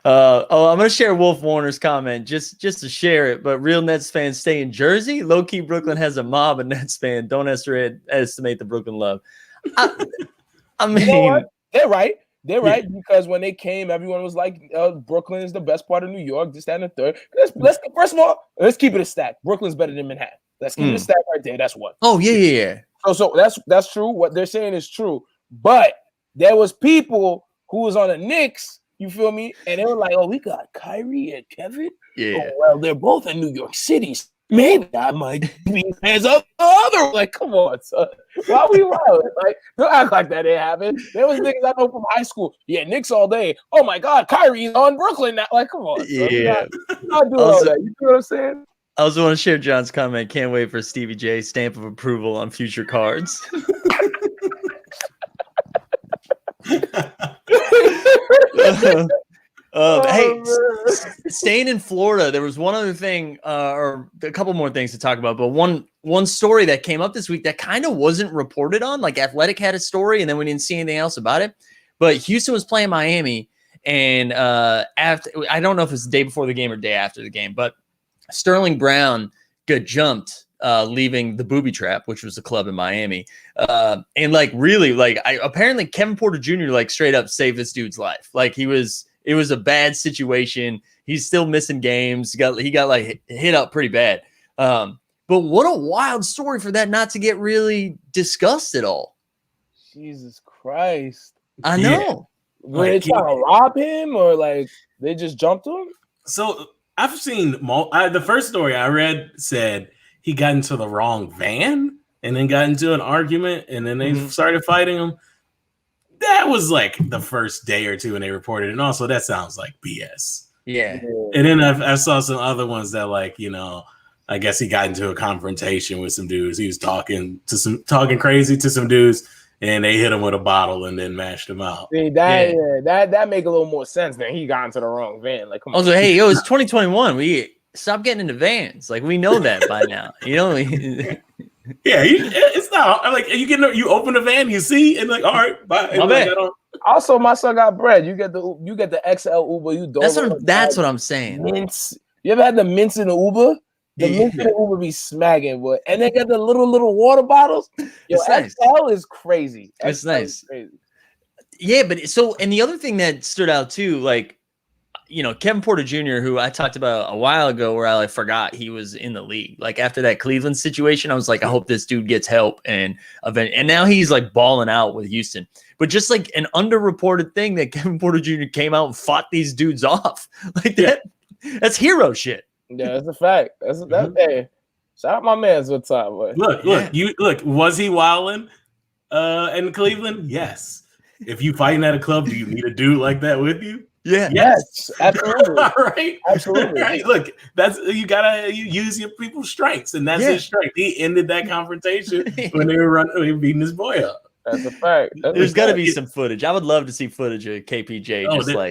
I'm gonna share Wolf Warner's comment just to share it. But real Nets fans stay in Jersey. Low key, Brooklyn has a mob of Nets fans. Don't estimate the Brooklyn love. I mean, you know what? They're right. Because when they came, everyone was like, Brooklyn is the best part of New York. This, that, and the third. Let's first of all, let's keep it a stack. Brooklyn's better than Manhattan. Let's keep it a stack right there. That's one. Oh yeah. So that's true. What they're saying is true. But there was people who was on the Knicks, you feel me? And they were like, oh, we got Kyrie and Kevin. Yeah. Oh, well, they're both in New York City. Maybe I might be hands up the other. Like, come on, son. Why we wild? Like, don't act like that didn't happen. There was niggas I know from high school. Yeah, Knicks all day. Oh my God, Kyrie's on Brooklyn now. Like, come on. Son. Yeah. Not doing all that. You know what I'm saying? I also want to share John's comment. Can't wait for Stevie J stamp of approval on future cards. Hey, staying in Florida, there was one other thing, or a couple more things to talk about. But one story that came up this week that kind of wasn't reported on. Like Athletic had a story, and then we didn't see anything else about it. But Houston was playing Miami, and after, I don't know if it's the day before the game or day after the game, but Sterling Brown got jumped leaving the Booby Trap, which was a club in Miami. And like really, like apparently Kevin Porter Jr. like straight up saved this dude's life. Like it was a bad situation. He's still missing games. He got like hit up pretty bad. But what a wild story for that not to get really discussed at all. Jesus Christ. I know. Were they trying to rob him or like they just jumped him? So I've seen the first story I read said he got into the wrong van and then got into an argument and then they started fighting him. That was like the first day or two when they reported it. And also that sounds like BS. Yeah. And then I saw some other ones that like, you know, I guess he got into a confrontation with some dudes. He was talking crazy to some dudes and they hit him with a bottle and then mashed him out. See, that make a little more sense than he got into the wrong van. Like, come on. Also, hey, yo, it's 2021. We stop getting into vans. Like, we know that by now. You know. Yeah, it's not like you open the van, you see, and like, all right, bye. Like, also, my son got bread. You get the XL Uber. You don't. That's what I'm saying. Mints. You ever had the mints in the Uber? The mints in the Uber be smacking, boy. And they got the little water bottles. Yo, XL is crazy. It's nice. Crazy. Yeah, but and the other thing that stood out too, like, you know, Kevin Porter Jr., who I talked about a while ago, where I like forgot he was in the league. Like after that Cleveland situation, I was like, I hope this dude gets help, and now he's like balling out with Houston. But just like an underreported thing that Kevin Porter Jr. came out and fought these dudes off, like that's hero shit. Yeah, that's a fact. That's hey, shout out my man's good time, boy. Look, was he wilding in Cleveland? Yes. If you fighting at a club, do you need a dude like that with you? Yeah. Yes, absolutely. Right. Absolutely. Right. Look, you gotta use your people's strengths, and that's his strength. He ended that confrontation when they were beating his boy up. That's a fact. There's got to be some footage. I would love to see footage of KPJ.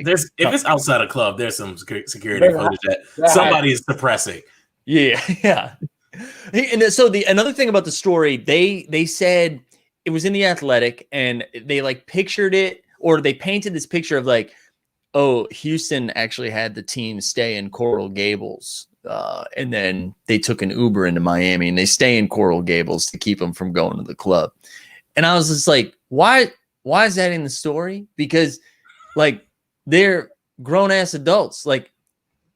If it's outside a club, there's some security footage that somebody is suppressing. Yeah. And so another thing about the story, they said it was in the Athletic, and they like pictured it, or they painted this picture of like, oh, Houston actually had the team stay in Coral Gables, and then they took an Uber into Miami, and they stay in Coral Gables to keep them from going to the club. And I was just like, why is that in the story? Because like they're grown ass adults. Like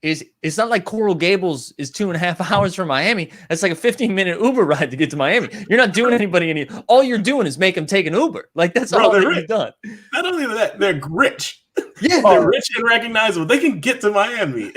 it's not like Coral Gables is 2.5 hours from Miami. That's like a 15-minute Uber ride to get to Miami. You're not doing anybody any. All you're doing is make them take an Uber. Like that's all that you've done. Not only that, they're rich. Yeah, they're rich and recognizable. They can get to Miami.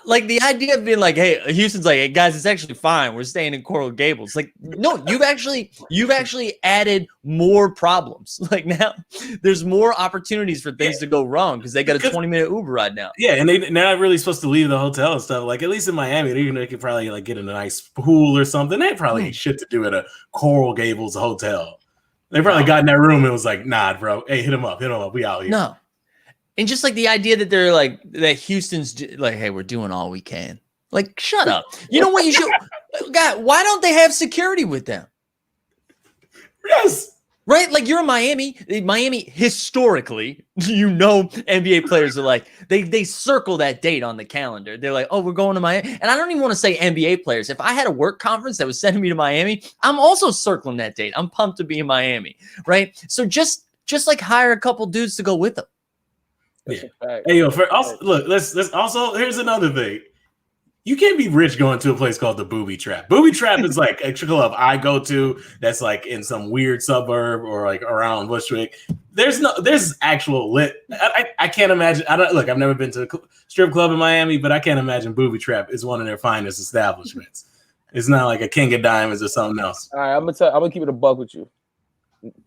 Like the idea of being like, hey, Houston's like, hey guys, it's actually fine. We're staying in Coral Gables. Like, no, you've actually added more problems. Like now, there's more opportunities for things to go wrong because they got a 20-minute Uber ride now. Yeah, and they're not really supposed to leave the hotel and stuff. Like at least in Miami, they could probably like get in a nice pool or something. They probably ain't shit to do at a Coral Gables hotel. They probably got in that room and was like, nah, bro. Hey, hit him up. We out here. No. And just like the idea that they're like that Houston's like, hey, we're doing all we can. Like, shut up. You know what you should God, why don't they have security with them? Yes. Right? Like you're in Miami. Miami historically, NBA players are like, they circle that date on the calendar. They're like, oh, we're going to Miami. And I don't even want to say NBA players. If I had a work conference that was sending me to Miami, I'm also circling that date. I'm pumped to be in Miami. Right? So just like hire a couple dudes to go with them. Yeah. Hey, yo, look, let's also, here's another thing. You can't be rich going to a place called the Booby Trap. Booby Trap is like a club I go to that's like in some weird suburb or like around Bushwick. There's actual lit. I can't imagine. I've never been to a strip club in Miami, but I can't imagine Booby Trap is one of their finest establishments. It's not like a King of Diamonds or something else. All right, I'm gonna keep it a buck with you.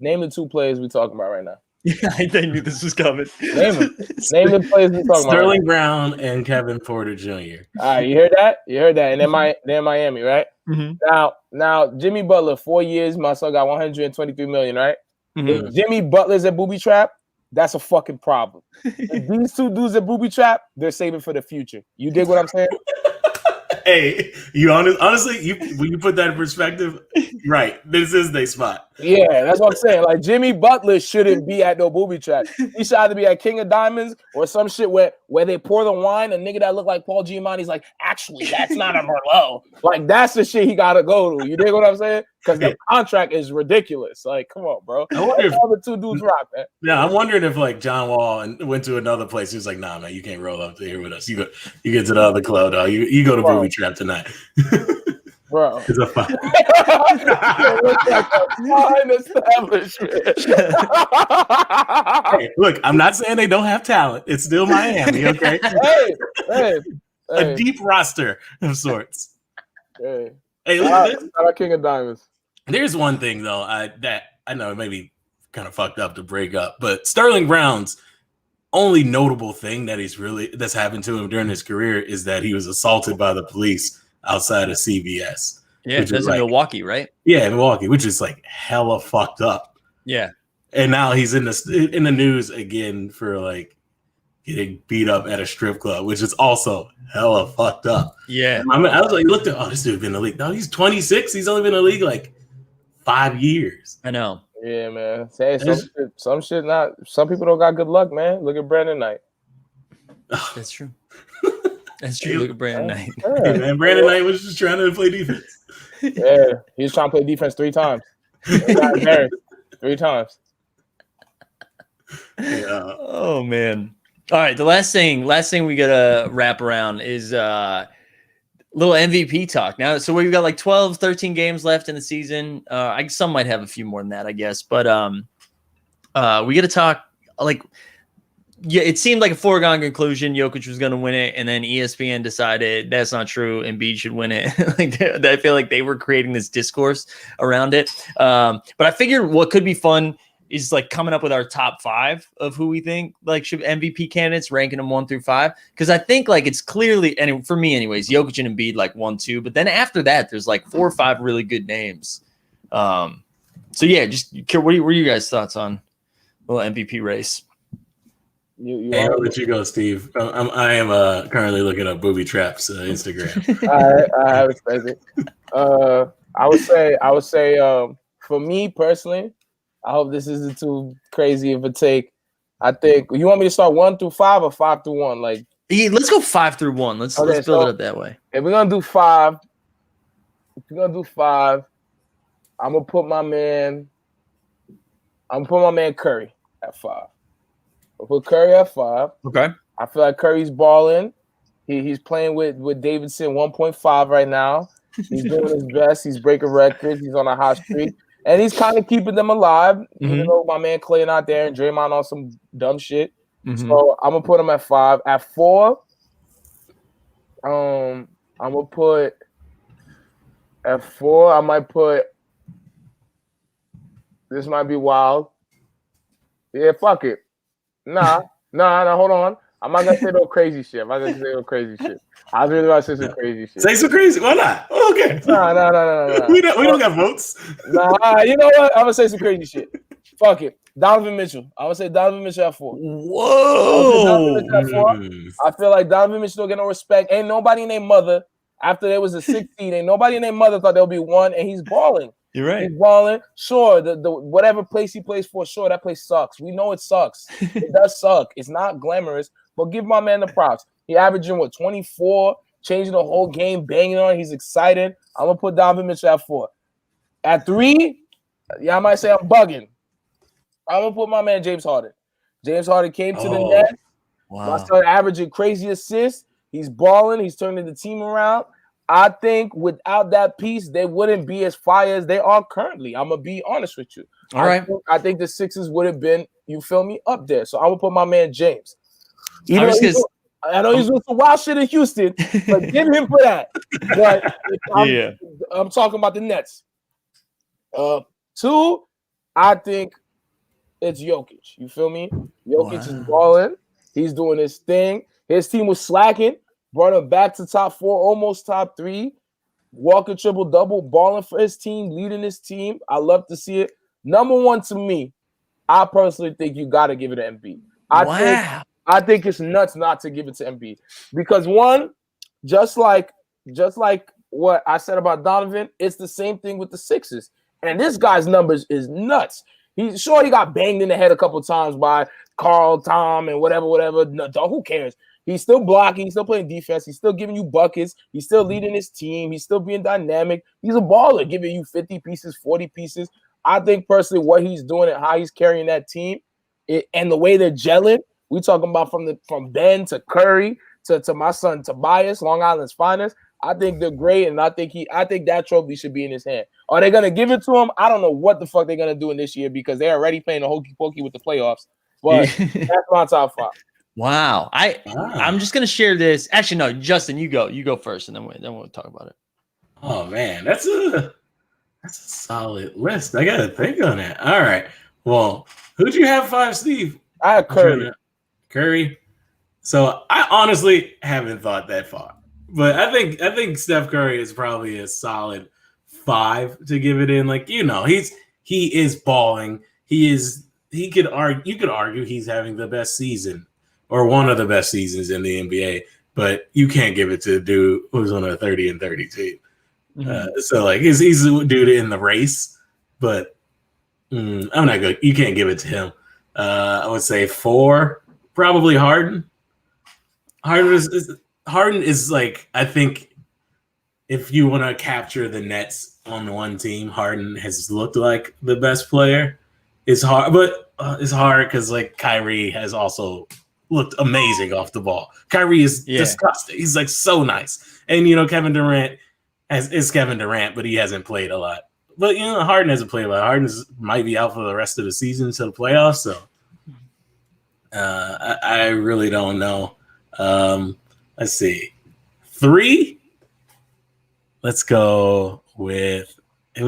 Name the two players we're talking about right now. Yeah, I knew this was coming. Name them. Name the players we're talking about. Sterling Brown and Kevin Porter Jr. All right, you heard that? And they're in Miami, right? Mm-hmm. Now, Jimmy Butler, 4 years, my son got $123 million, right? Mm-hmm. If Jimmy Butler's at Booby Trap, that's a fucking problem. If these two dudes at Booby Trap, they're saving for the future. You dig what I'm saying? Hey, honestly, when you put that in perspective, right? This is their spot. Yeah, that's what I'm saying. Like Jimmy Butler shouldn't be at no Booby Trap. He should either be at King of Diamonds or some shit where they pour the wine. A nigga that look like Paul Giamatti's like, actually, that's not a Merlot. Like that's the shit he gotta go to. You dig what I'm saying? Because the contract is ridiculous. Like, come on, bro. I wonder if all the two dudes rock, man. Yeah, I'm wondering if like John Wall went to another place. He was like, nah, man, you can't roll up here with us. You get to the other club, dog. You go to Booby Trap tonight. Bro, it's a fun. Hey, look, I'm not saying they don't have talent. It's still Miami, okay? hey, a deep roster of sorts. Hey, look, King of Diamonds. There's one thing though, that I know it may be kind of fucked up to break up, but Sterling Brown's only notable thing that's happened to him during his career is that he was assaulted by the police outside of CVS. Yeah, that's in Milwaukee, right? Yeah, Milwaukee, which is like hella fucked up. Yeah. And now he's in the news again for like getting beat up at a strip club, which is also hella fucked up. Yeah. I was like, look, this dude's been in the league. No, he's 26. He's only been in the league like 5 years. I know. Yeah, man. Say some shit not. Some people don't got good luck, man. Look at Brandon Knight. That's true. That's true. Look at Brandon Knight. Hey, man, Brandon Knight was just trying to play defense. Yeah, he was trying to play defense 3 times. He got embarrassed 3 times. Yeah. Oh man. All right. The last thing we gotta wrap around is little MVP talk now. So we've got like 12, 13 games left in the season. Some might have a few more than that, I guess. But we got to talk like. Yeah, it seemed like a foregone conclusion. Jokic was going to win it, and then ESPN decided that's not true. Embiid should win it. I feel like they were creating this discourse around it. But I figured what could be fun is like coming up with our top 5 of who we think like should MVP candidates, ranking them 1 through 5. Because I think like it's clearly, and for me anyways, Jokic and Embiid like 1, 2. But then after that, there's like 4 or 5 really good names. So yeah, just what are you guys' thoughts on the little MVP race? I'll let you go, Steve. I am currently looking up Booby Trap's Instagram. I respect it. I would say for me personally, I hope this isn't too crazy of a take. I think you want me to start 1 through 5 or 5 through 1. Like, yeah, let's go 5 through 1. Let's build it up that way. If we're gonna do 5, I'm gonna put my man Curry at 5. I'll put Curry at 5. Okay. I feel like Curry's balling. He's playing with Davidson 1.5 right now. He's doing his best. He's breaking records. He's on a hot streak. And he's kind of keeping them alive. Even though my man Clay not there and Draymond on some dumb shit. So I'm gonna put him at 5. At 4, I'm gonna put at 4. I might put. This might be wild. Yeah, fuck it. Nah. Hold on. I'm not gonna say no crazy shit. I'm not gonna say no crazy shit. I was really about to say some crazy shit. Say some crazy. Why not? Okay. No. We don't got votes. Nah, you know what? I'm gonna say some crazy shit. Fuck it. Donovan Mitchell. I'm gonna say Donovan Mitchell at 4. Whoa. I feel like Donovan Mitchell don't get no respect. Ain't nobody in their mother after there was a 16. Ain't nobody in their mother thought there'll be 1, and he's balling. You're right. He's balling. Sure, the whatever place he plays for, sure, that place sucks. We know it sucks. It does suck. It's not glamorous, but give my man the props. He averaging 24, changing the whole game, banging on. He's excited. I'm gonna put Donovan Mitchell at 4. At 3, I might say I'm bugging. I'm gonna put my man James Harden. James Harden came to the net. Wow. Started averaging crazy assists. He's balling. He's turning the team around. I think without that piece, they wouldn't be as fire as they are currently. I'm gonna be honest with you. All right. I think the Sixers would have been, you feel me, up there. So I'm gonna put my man James. I know he's doing some wild shit in Houston, but give him for that. But I'm talking about the Nets. 2, I think it's Jokic. You feel me? Jokic is balling. He's doing his thing. His team was slacking. Brought him back to top 4, almost top 3. Walking triple-double, balling for his team, leading his team. I love to see it. Number 1 to me, I personally think you got to give it to Embiid. I think it's nuts not to give it to Embiid. Because 1, just like what I said about Donovan, it's the same thing with the Sixers. And this guy's numbers is nuts. He got banged in the head a couple times by Carl, Tom, and whatever. No, who cares? He's still blocking. He's still playing defense. He's still giving you buckets. He's still leading his team. He's still being dynamic. He's a baller, giving you 50 pieces, 40 pieces. I think personally what he's doing and how he's carrying that team and the way they're gelling, we talking about from Ben to Curry to my son Tobias, Long Island's finest. I think they're great, and I think that trophy should be in his hand. Are they gonna give it to him? I don't know what the fuck they're gonna do in this year because they're already playing the hokey pokey with the playoffs. But that's my top 5. Wow. I'm just gonna share this. Actually, no, Justin, you go first, and then we'll talk about it. Oh man, that's a solid list. I gotta think on that. All right. Well, who'd you have 5, Steve? I have Curry. Curry. So I honestly haven't thought that far. But I think Steph Curry is probably a solid 5 to give it in. Like, he is balling. You could argue he's having the best season or one of the best seasons in the NBA, but you can't give it to a dude who's on a 30-30 team. So like he's a dude in the race, but I'm not good. You can't give it to him. I would say 4, probably Harden. Harden is like, I think if you want to capture the Nets on one team, Harden has looked like the best player. It's hard, but it's hard because like Kyrie has also looked amazing off the ball. Kyrie is disgusting. He's like so nice. And, Kevin Durant is Kevin Durant, but he hasn't played a lot. But, Harden hasn't played a lot. Harden might be out for the rest of the season to the playoffs. So I really don't know. Let's see. 3. Let's go with it.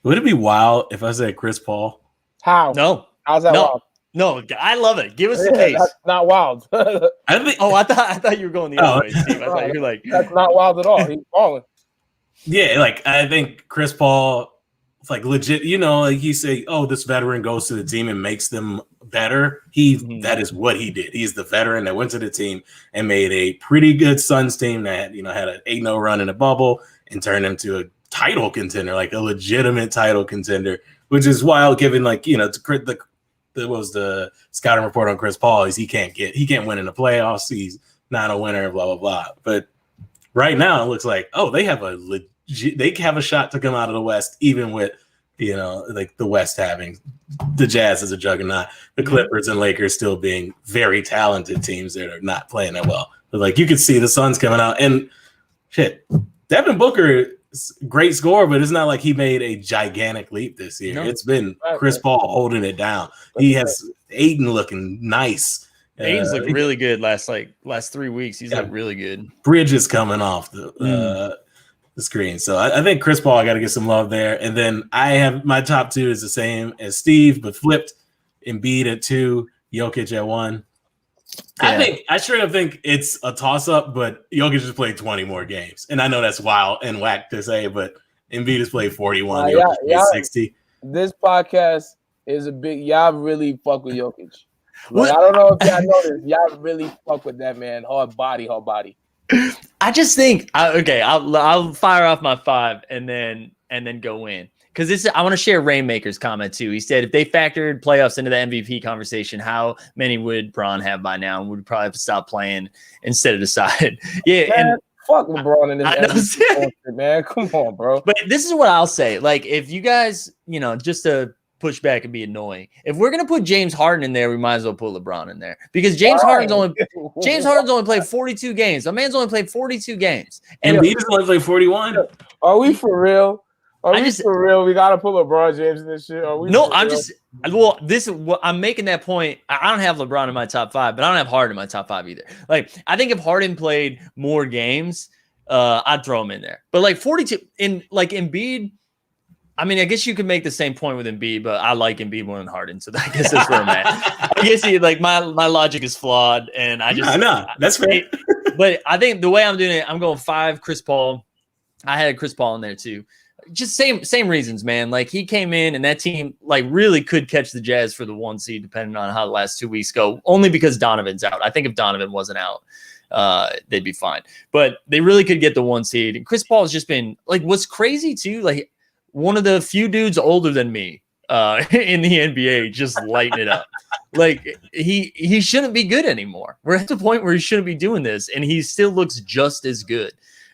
Would it be wild if I said Chris Paul? How? No. How's that wild? No, I love it. Give us the case. That's not wild. I thought you were going the other way, Steve. I thought you were like that's not wild at all. He's balling. Yeah, like I think Chris Paul, it's like legit. Like you say, this veteran goes to the team and makes them better. That is what he did. He's the veteran that went to the team and made a pretty good Suns team that had an 8-0 run in the bubble and turned him to a title contender, like a legitimate title contender, which is wild given what was the scouting report on Chris Paul is he can't win in the playoffs. He's not a winner, blah blah blah. But right now it looks like they have a shot to come out of the West, even with like the West having the Jazz as a juggernaut, the Clippers and Lakers still being very talented teams that are not playing that well. But like you could see the Suns coming out and shit. Devin Booker is a great scorer, but it's not like he made a gigantic leap this year. No. It's been Chris Paul holding it down. He has Aiden looking nice. Haynes looked really good last 3 weeks. He's looked really good. Bridge is coming off the screen. So I think Chris Paul, I got to get some love there. And then I have my top 2 is the same as Steve, but flipped. Embiid at 2, Jokic at 1. Yeah. I straight up think it's a toss-up, but Jokic just played 20 more games. And I know that's wild and whack to say, but Embiid has played 41, Jokic played 60. This podcast is a big – y'all really fuck with Jokic. Like, I don't know if y'all noticed. Y'all really fuck with that man. Hard body. I just think I'll fire off my 5 and then go in. Because I want to share Rainmaker's comment too. He said if they factored playoffs into the MVP conversation, how many would Bron have by now? And would probably have to stop playing instead of decide. Yeah, man, and fuck LeBron in this MVP, man. Come on, bro. But this is what I'll say. Like, if you guys, just to push back and be annoying, if we're gonna put James Harden in there, we might as well put LeBron in there because James Harden's only played 42 games. My man's only played 42 games, and Embiid's only played 41. Are we for real? For real? We gotta put LeBron James in this shit. This is what I'm making that point. I don't have LeBron in my top 5, but I don't have Harden in my top 5 either. Like, I think if Harden played more games, I'd throw him in there. But like 42 in like Embiid, I mean, I guess you could make the same point with Embiid, but I like Embiid more than Harden, so I guess that's where I'm at. I guess my logic is flawed, and I just that's fair. But I think the way I'm doing it, I'm going 5 Chris Paul. I had Chris Paul in there too. Just same reasons, man. Like, he came in and that team like really could catch the Jazz for the 1 seed, depending on how the last 2 weeks go. Only because Donovan's out. I think if Donovan wasn't out, they'd be fine. But they really could get the 1 seed. And Chris Paul has just been like, what's crazy too, like one of the few dudes older than me in the NBA, just lighting it up. Like, he shouldn't be good anymore. We're at the point where he shouldn't be doing this, and he still looks just as good.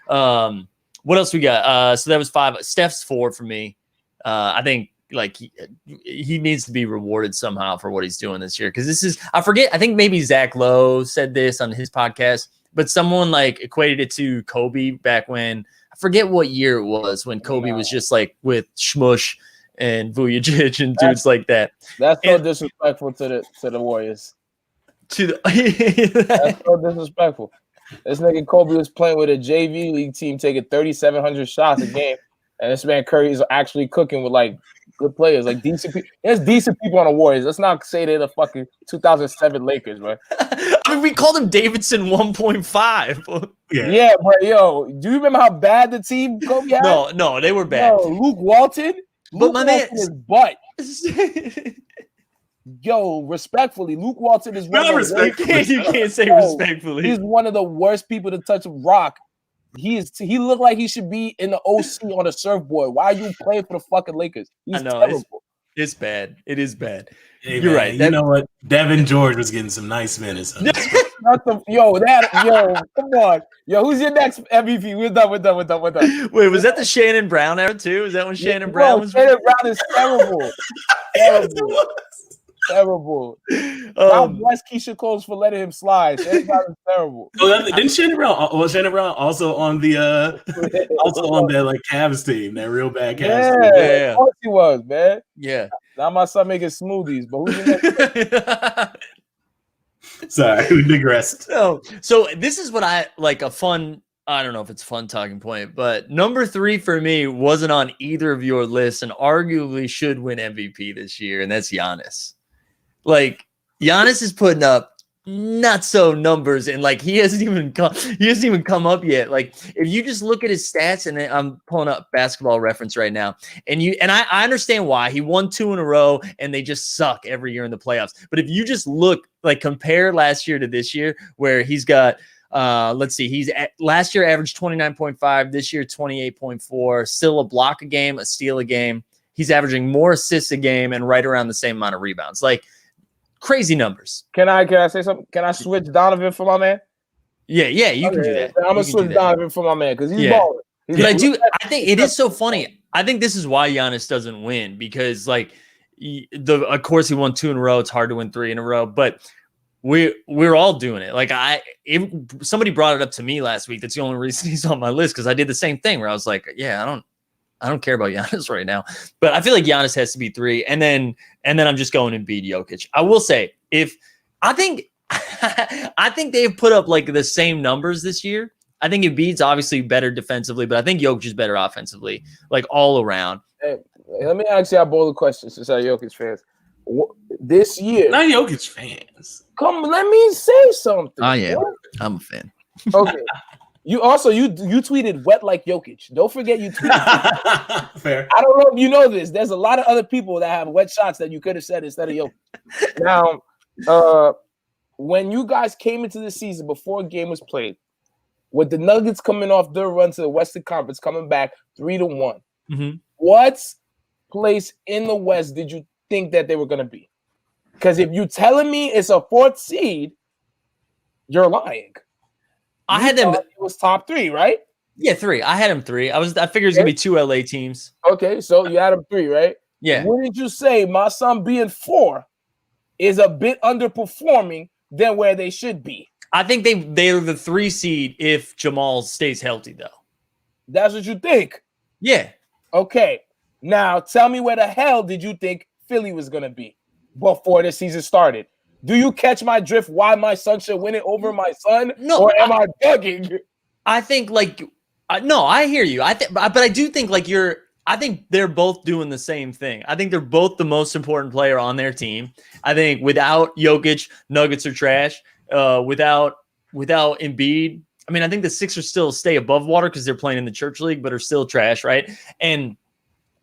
What else we got? So that was 5. Steph's 4 for me. I think like he needs to be rewarded somehow for what he's doing this year. Because I think maybe Zach Lowe said this on his podcast, but someone like equated it to Kobe back when, I forget what year it was, when Kobe was just like with Shmush and Vujacic and dudes like that. That's so disrespectful to the Warriors. That's so disrespectful. This nigga Kobe was playing with a JV league team, taking 3,700 shots a game, and this man Curry is actually cooking with like good players, like decent people. There's decent people on the Warriors. Let's not say they're the fucking 2007 Lakers, bro. I mean, we called him Davidson 1.5. Yeah, but yo, do you remember how bad the team Kobe had? No, they were bad. Yo, Luke Walton, but my man is butt. Yo, respectfully, Luke Walton is one of the you can't say respectfully. He's one of the worst people to touch a rock. He looked like he should be in the OC on a surfboard. Why are you playing for the fucking Lakers? He's terrible. It's bad. It is bad. Hey, you're right. You know what? Devin George was getting some nice minutes. Come on. Yo, who's your next MVP? We're done. Wait, was that the Shannon Brown era too? Is that when Shannon Brown was? Shannon Brown is terrible. Terrible. God bless Keisha Coles for letting him slide. Shannon Brown is terrible. Didn't Shannon Brown also on the that like Cavs team, that real bad Cavs team? Yeah, of course he was, man. Yeah. Now my son making smoothies, but who's your next? Sorry, we digressed. So this is what I like, I don't know if it's a fun talking point, but number 3 for me wasn't on either of your lists and arguably should win MVP this year, and that's Giannis. Like, Giannis is putting up not so numbers, and like he hasn't even come up yet. Like, if you just look at his stats, and I'm pulling up Basketball Reference right now, and I understand why he won 2 in a row, and they just suck every year in the playoffs. But if you just look, like, compare last year to this year, where he's got let's see, last year averaged 29.5, this year 28.4, still a block a game, a steal a game. He's averaging more assists a game and right around the same amount of rebounds. Like, crazy numbers. Can I say something? Can I switch Donovan for my man? Yeah, you can do that. I'm gonna switch Donovan for my man because he's balling. I think it is so funny. I think this is why Giannis doesn't win, because like of course he won 2 in a row. It's hard to win 3 in a row, but we're all doing it. Like, somebody brought it up to me last week. That's the only reason he's on my list, because I did the same thing where I was like, yeah, I don't care about Giannis right now, but I feel like Giannis has to be 3. And then I'm just going Embiid, Jokic. I will say, I think I think they've put up like the same numbers this year. I think Embiid's obviously better defensively, but I think Jokic is better offensively, like all around. Hey, let me ask you a bold question since our Jokic fans. This year, not Jokic fans. Come, let me say something. I am. I'm a fan. Okay. You tweeted wet like Jokic. Don't forget you tweeted. Fair. I don't know if you know this. There's a lot of other people that have wet shots that you could have said instead of Jokic. Now, when you guys came into the season before a game was played, with the Nuggets coming off their run to the Western Conference, coming back 3-1, what place in the West did you think that they were going to be? Because if you're telling me it's a 4th seed, you're lying. I had them. It was top 3, right? Yeah, 3. I had them 3. I figured it's gonna be 2 LA teams. Okay, so you had them 3, right? Yeah. Wouldn't you say my son being 4 is a bit underperforming than where they should be? I think they're the 3 seed if Jamal stays healthy, though. That's what you think? Yeah. Okay. Now tell me where the hell did you think Philly was gonna be before the season started? Do you catch my drift? Why my son should win it over my son? No, or am I bugging? I think no, I hear you. But I do think I think they're both doing the same thing. I think they're both the most important player on their team. I think without Jokic, Nuggets are trash. Without Embiid, I mean, I think the Sixers still stay above water because they're playing in the Church League, but are still trash, right? And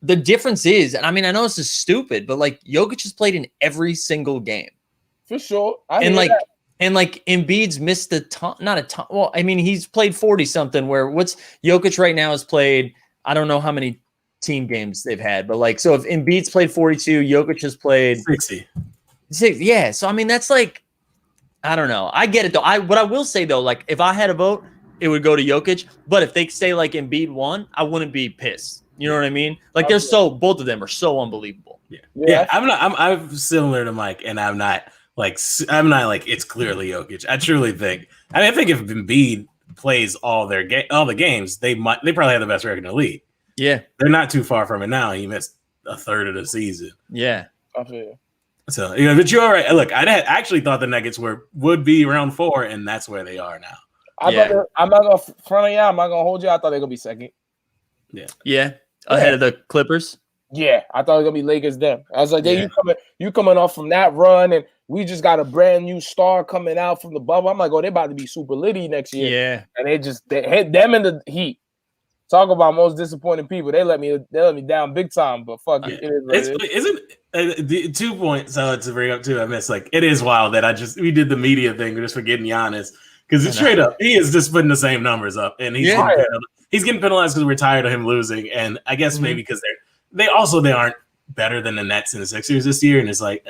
the difference is, and I mean, I know this is stupid, but like Jokic has played in every single game. For sure. And Embiid's missed a ton, not a ton. Well, I mean, he's played 40 something Jokic right now has played, I don't know how many team games they've had, but like, so if Embiid's played 42, Jokic has played 60. Yeah. So, I mean, that's like, I don't know. I get it though. What I will say though, like if I had a vote, it would go to Jokic, but if they say like Embiid won, I wouldn't be pissed. You know what I mean? Like both of them are so unbelievable. Yeah. I'm similar to Mike, and I'm not like it's clearly Jokic. I truly think. I think if Embiid plays all the games, they probably have the best record in the league. Yeah, they're not too far from it now. He missed a third of the season. Yeah, I feel you. So but you're all right. Look, I actually thought the Nuggets would be around 4, and that's where they are now. I'm not gonna front on you. I'm not gonna hold you. I thought they were gonna be second. Yeah, ahead of the Clippers. Yeah, I thought it was gonna be Lakers then. I was like, you coming off from that run, and we just got a brand new star coming out from the bubble. I'm like, oh, they're about to be super litty next year. Yeah, and they hit them in the Heat. Talk about most disappointing people. They let me down big time. But fuck it. Isn't 2 points to bring up too? I miss it is wild that we did the media thing just for getting Giannis because it's straight up he is just putting the same numbers up, and he's getting penalized because we're tired of him losing, and I guess maybe because they aren't better than the Nets and the Sixers this year, and it's like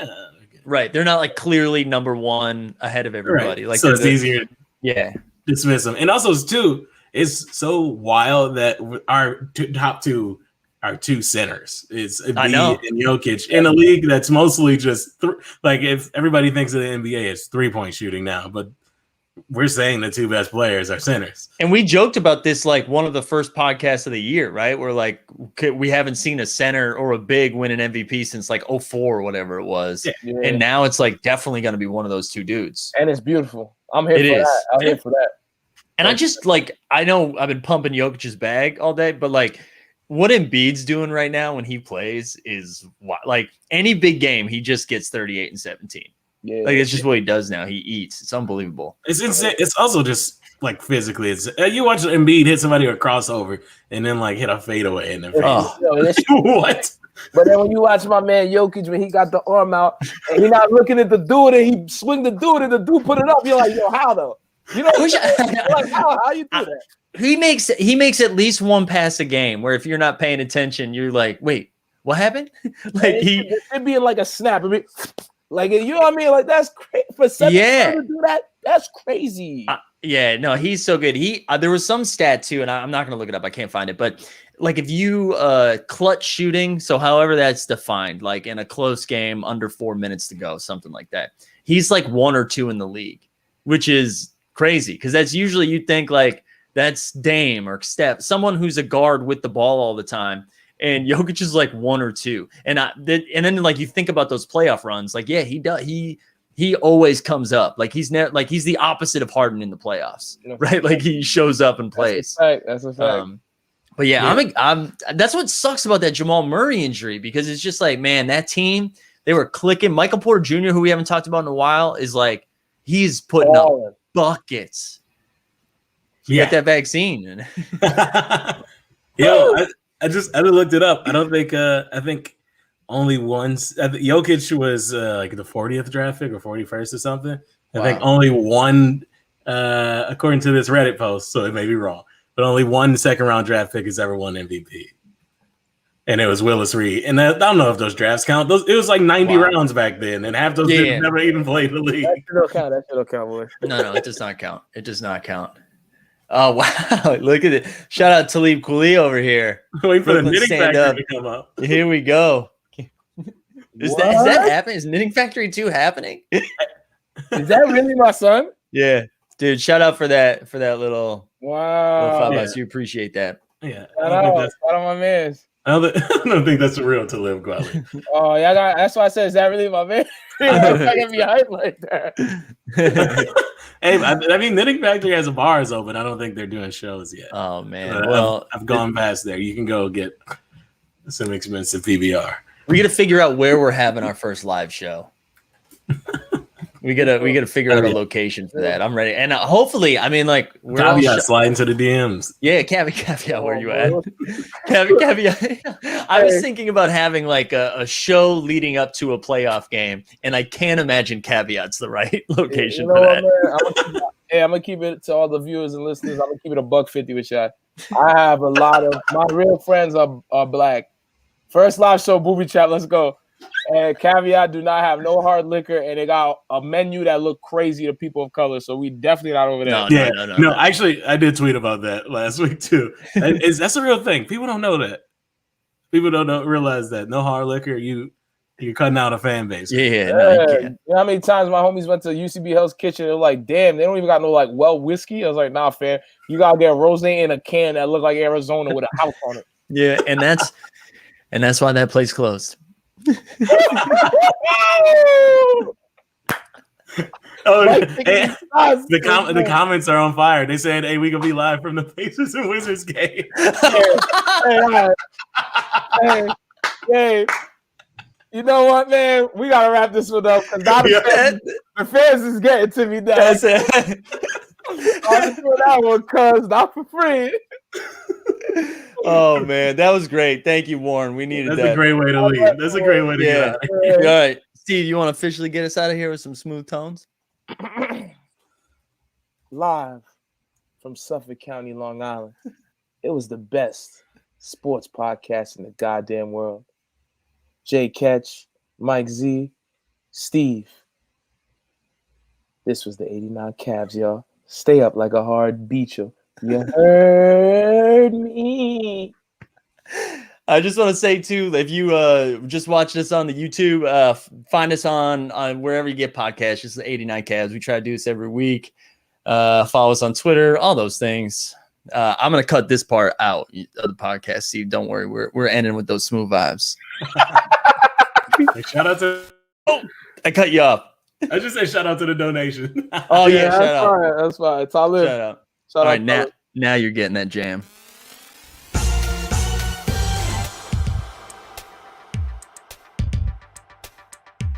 right, they're not like clearly number 1 ahead of everybody. Right. Like so it's easier to dismiss them, and also too. It's so wild that our top 2 are 2 centers. It's Embiid and Jokic in a league that's mostly just if everybody thinks of the NBA, it's 3-point shooting now, but we're saying the 2 best players are centers. And we joked about this like one of the first podcasts of the year, right? We're like, we haven't seen a center or a big win an MVP since like 2004 or whatever it was. Yeah. And now it's like definitely going to be one of those 2 dudes. And it's beautiful. I'm here for that. I'm here for that. And I just I know I've been pumping Jokic's bag all day, but like what Embiid's doing right now when he plays is like any big game, he just gets 38 and 17. Yeah, it's just what he does now. He eats. It's unbelievable. It's insane. It's also just like physically. It's you watch Embiid hit somebody with a crossover and then hit a fadeaway in their face. What? But then when you watch my man Jokic when he got the arm out and he's not looking at the dude and he swing the dude and the dude put it up, you're like, yo, how though? You know, like how you do that? He makes at least one pass a game where if you're not paying attention, you're like, wait, what happened? It'd be like a snap. Like you know what I mean? Like that's crazy for 7 to do that. That's crazy. No, he's so good. There was some stat too, and I'm not gonna look it up. I can't find it, but like if you clutch shooting, so however that's defined, like in a close game under 4 minutes to go, something like that. He's like 1 or 2 in the league, which is crazy because that's usually you think like that's Dame or Steph, someone who's a guard with the ball all the time, and Jokic is like 1 or 2. And then like you think about those playoff runs, like he he always comes up. Like he's never like he's the opposite of Harden in the playoffs, right? Like he shows up and plays. That's a fact. But I'm that's what sucks about that Jamal Murray injury, because it's just like, man, that team, they were clicking. Michael Porter Jr., who we haven't talked about in a while, is like, he's putting up buckets. He got that vaccine. Yo, I looked it up. I don't think I think only once Jokic was like the 40th draft pick or 41st or something. I think only one, according to this Reddit post, so it may be wrong, but only one second round draft pick has ever won MVP. And it was Willis Reed. And I don't know if those drafts count. It was like 90 rounds back then, and half those dudes never even played the league. That shit don't count, boy. No, it does not count. It does not count. Oh, wow. Look at it. Shout out Talib Kweli over here. Wait for the Knitting Factory to come up. Here we go. Is that happening? Is Knitting Factory 2 happening? Is that really my son? Yeah. Dude, shout out for that little wow. Little you appreciate that. Yeah. Shout out my man. I don't think that's the real Talib Kweli. Oh, yeah, that's why I said, is that really my man? I can't be hyped like that. Hey, I mean, Knitting Factory has a bars open. I don't think they're doing shows yet. Oh man, well, I've gone past there. You can go get some expensive PBR. We got to figure out where we're having our first live show. We gotta figure out a location for that. I'm ready, and hopefully, I mean, like, caveat, slide into the DMs. Yeah, caveat. Where you at? Caveat. I was thinking about having like a show leading up to a playoff game, and I can't imagine caveat's the right location for that. I'm gonna keep it to all the viewers and listeners. I'm gonna keep it $150 with y'all. I have a lot of my real friends are black. First live show, Booby Trap. Let's go. And Caveat do not have no hard liquor, and they got a menu that look crazy to people of color. So we definitely not over there. No. Actually, I did tweet about that last week too. That's a real thing. People don't know that. People don't realize that. No hard liquor, you're cutting out a fan base. Yeah. You know how many times my homies went to UCB Hell's Kitchen? They're like, damn, they don't even got no like whiskey. I was like, nah, fam. You gotta get rosé in a can that look like Arizona with a house on it. Yeah, and that's why that place closed. The comments are on fire. They said, "Hey, we gonna be live from the Pacers and Wizards game." Hey, you know what, man? We gotta wrap this one up because the fans is getting to me now. That's it. I'm doing that one, cuz not for free. Oh man, that was great. Thank you, Warren. We needed that. That's a great way to leave. That's a great way to get out. All right, Steve, you want to officially get us out of here with some smooth tones? Live from Suffolk County, Long Island. It was the best sports podcast in the goddamn world. Jay Catch, Mike Z, Steve. This was the 89 Cavs, y'all. Stay up like a hard beacher. You heard me. I just want to say too, if you just watched us on the YouTube, find us on wherever you get podcasts. Just the 89 Cavs. We try to do this every week. Follow us on Twitter, all those things. I'm gonna cut this part out of the podcast, Steve. Don't worry, we're ending with those smooth vibes. Shout out to. Oh, I cut you off. I just say shout out to the donation. Oh yeah, shout out. That's fine. It's all in. Shout out. All right, now you're getting that jam.